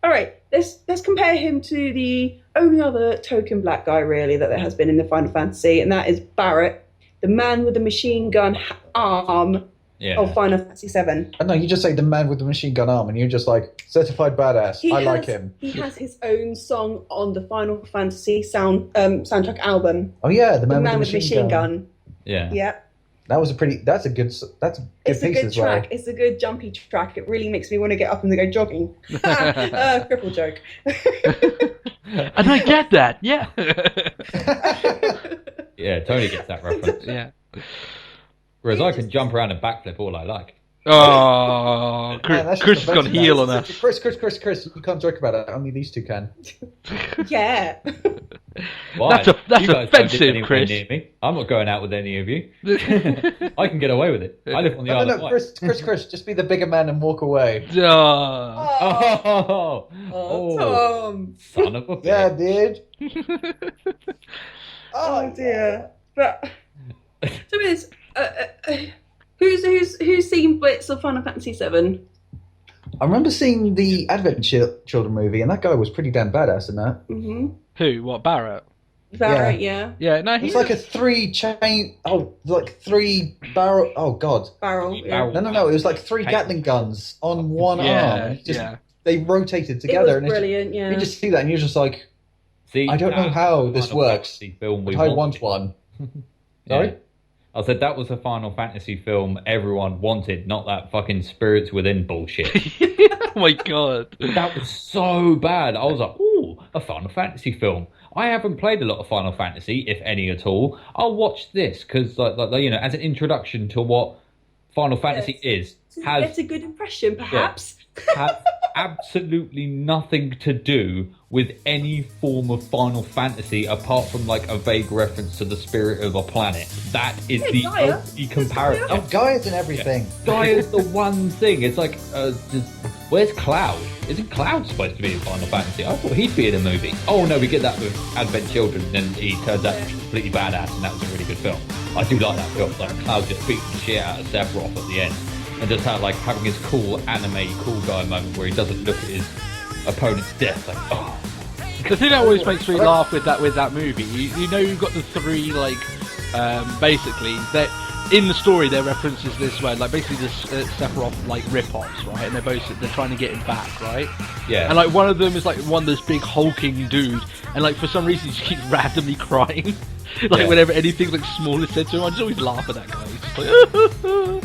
all right. Let's compare him to the only other token black guy really that there has been in the Final Fantasy, and that is Barrett, the man with the machine gun arm of Final Fantasy VII. Oh, no, you just say the man with the machine gun arm, and you're just like certified badass. I like him. He has his own song on the Final Fantasy soundtrack album. Oh yeah, the The man, man with the machine gun. Yeah. Yeah. That's a good piece It's a good as track. well. It's a good jumpy track. It really makes me want to get up and go jogging. Cripple joke. And I get that, yeah. Yeah, Tony gets that reference. Yeah. Whereas I can jump around and backflip all I like. Oh, Man, that's Chris just has gone offensive. heel on us. Chris, you can't joke about it. Only these two can. Yeah. Why? That's You guys don't offensive, live anywhere Chris. near me. I'm not going out with any of you. I can get away with it. I live on the Isle of No, Wight. Chris, just be the bigger man and walk away. Oh. Oh, Tom. son of a bitch. Yeah, dude. Oh dear. But so is who's seen bits of Final Fantasy VII? I remember seeing the Advent Children movie, and that guy was pretty damn badass in that. Mm-hmm. Who? What, Barrett? Barrett, yeah. Yeah, no, It's he's like a three barrel. Oh god. Barrel. Yeah. No. It was like three Gatling guns on one arm. And they rotated It together, was and brilliant. you Yeah. just see that, and you're just like, See, I don't know that's how the this Final works, Fantasy film we but I wanted. want one. Yeah. Sorry? I said that was a Final Fantasy film everyone wanted, not that fucking Spirits Within bullshit. oh my god. That was so bad. I was like, ooh, a Final Fantasy film. I haven't played a lot of Final Fantasy, if any at all. I'll watch this because, as an introduction to what Final Fantasy is. Get a good impression, perhaps. absolutely nothing to do with any form of Final Fantasy apart from like a vague reference to the spirit of a planet. That is the Gaia. only comparison. Oh, Gaia's in everything. Gaia's the one thing. It's like, where's Cloud? Isn't Cloud supposed to be in Final Fantasy? I thought he'd be in a movie. Oh no, we get that with Advent Children, and then he turns out completely badass, and that was a really good film. I do like that film. Like Cloud just beating the shit out of Sephiroth at the end, and just having his cool anime cool guy moment where he doesn't look at his opponent's death like, oh. The thing that always makes me laugh with that movie, you know, you've got the three like, basically that in the story their references this way, like basically this Sephiroth like rip-offs, right? And they're trying to get him back, right? Yeah. And like one of them is like this big hulking dude, and like for some reason he just keeps randomly crying, like whenever anything like small is said to him. I just always laugh at that guy. He's just like.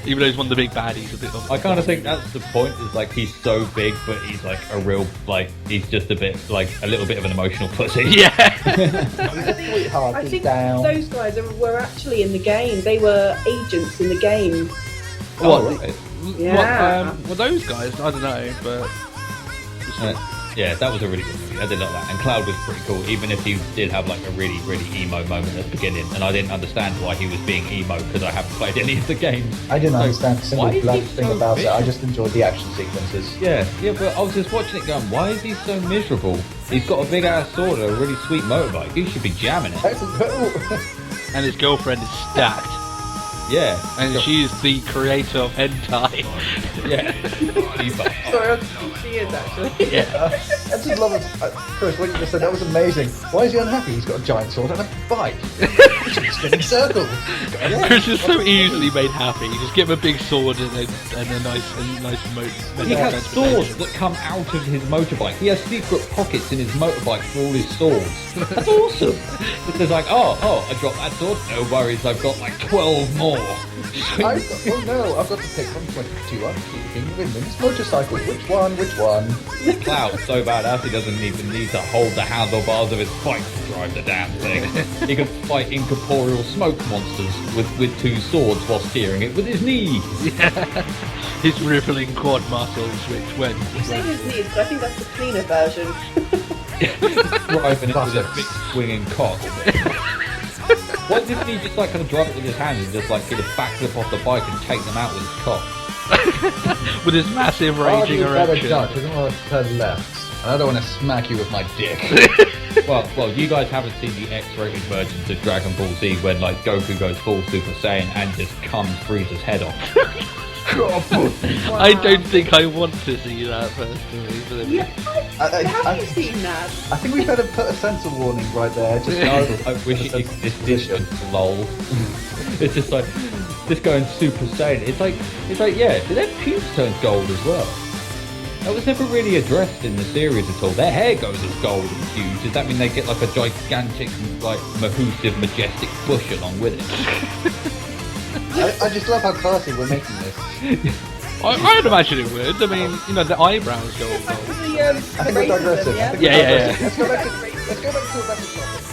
Even though he's one of the big baddies. I kind of think that's the point, is like he's so big, but he's like a real, like, he's just a bit, like, a little bit of an emotional pussy. Yeah! I think those guys were actually in the game. They were agents in the game. Oh, right. Yeah. Well, those guys, I don't know, but... Yeah, that was a really good movie. I did like that. And Cloud was pretty cool, even if he did have like a really, really emo moment at the beginning. And I didn't understand why he was being emo, because I haven't played any of the games. I didn't understand a why single is black he thing so about it. I miserable? just enjoyed the action sequences. Yeah, but I was just watching it going, why is he so miserable? He's got a big ass sword and a really sweet motorbike. He should be jamming it. That's cool. And his girlfriend is stacked. Yeah. And she is the creator of hentai. Yeah. Sorry, She is actually. Yeah. I just love it. Chris, what you just said, that was amazing. Why is he unhappy? He's got a giant sword and a bike. He's spinning circles. Chris is so easily made happy. You just give him a big sword and a nice motor. He has swords that come out of his motorbike. He has secret pockets in his motorbike for all his swords. That's awesome. It's like, oh, I dropped that sword. No worries, I've got like 12 more. I've got to pick from 22 up. Keeping Wyndham's motorcycle. Which one? Cloud so badass he doesn't even need to hold the handlebars of his bike to drive the damn thing. He can fight incorporeal smoke monsters with two swords while steering it with his knees. Yeah. His rippling quad muscles, which when... You say his knees, but I think that's the cleaner version. Driving it with a big swinging cock. Why didn't he just like kind of drive it with his hands and just like get a backflip off the bike and take them out with his cock? With his massive raging erection. Duck. I don't want to turn left. And I don't want to smack you with my dick. Well, you guys haven't seen the X-rated versions of Dragon Ball Z when like Goku goes full Super Saiyan and just comes Frieza's head off. I don't think I want to see that personally. Yeah, have you seen that? I think we better put a censor warning right there. Just I wish it existed. Lol. It's just like just going Super Saiyan. It's like yeah, do their pubes turn gold as well? That was never really addressed in the series at all. Their hair goes as gold and huge. Does that mean they get like a gigantic, like mahoosive, majestic bush along with it? I just love how classy we're making this. I'd imagine it would. I mean, you know, the eyebrows go all gold. I think we're digressing. Yeah. Let's go back to a better topic.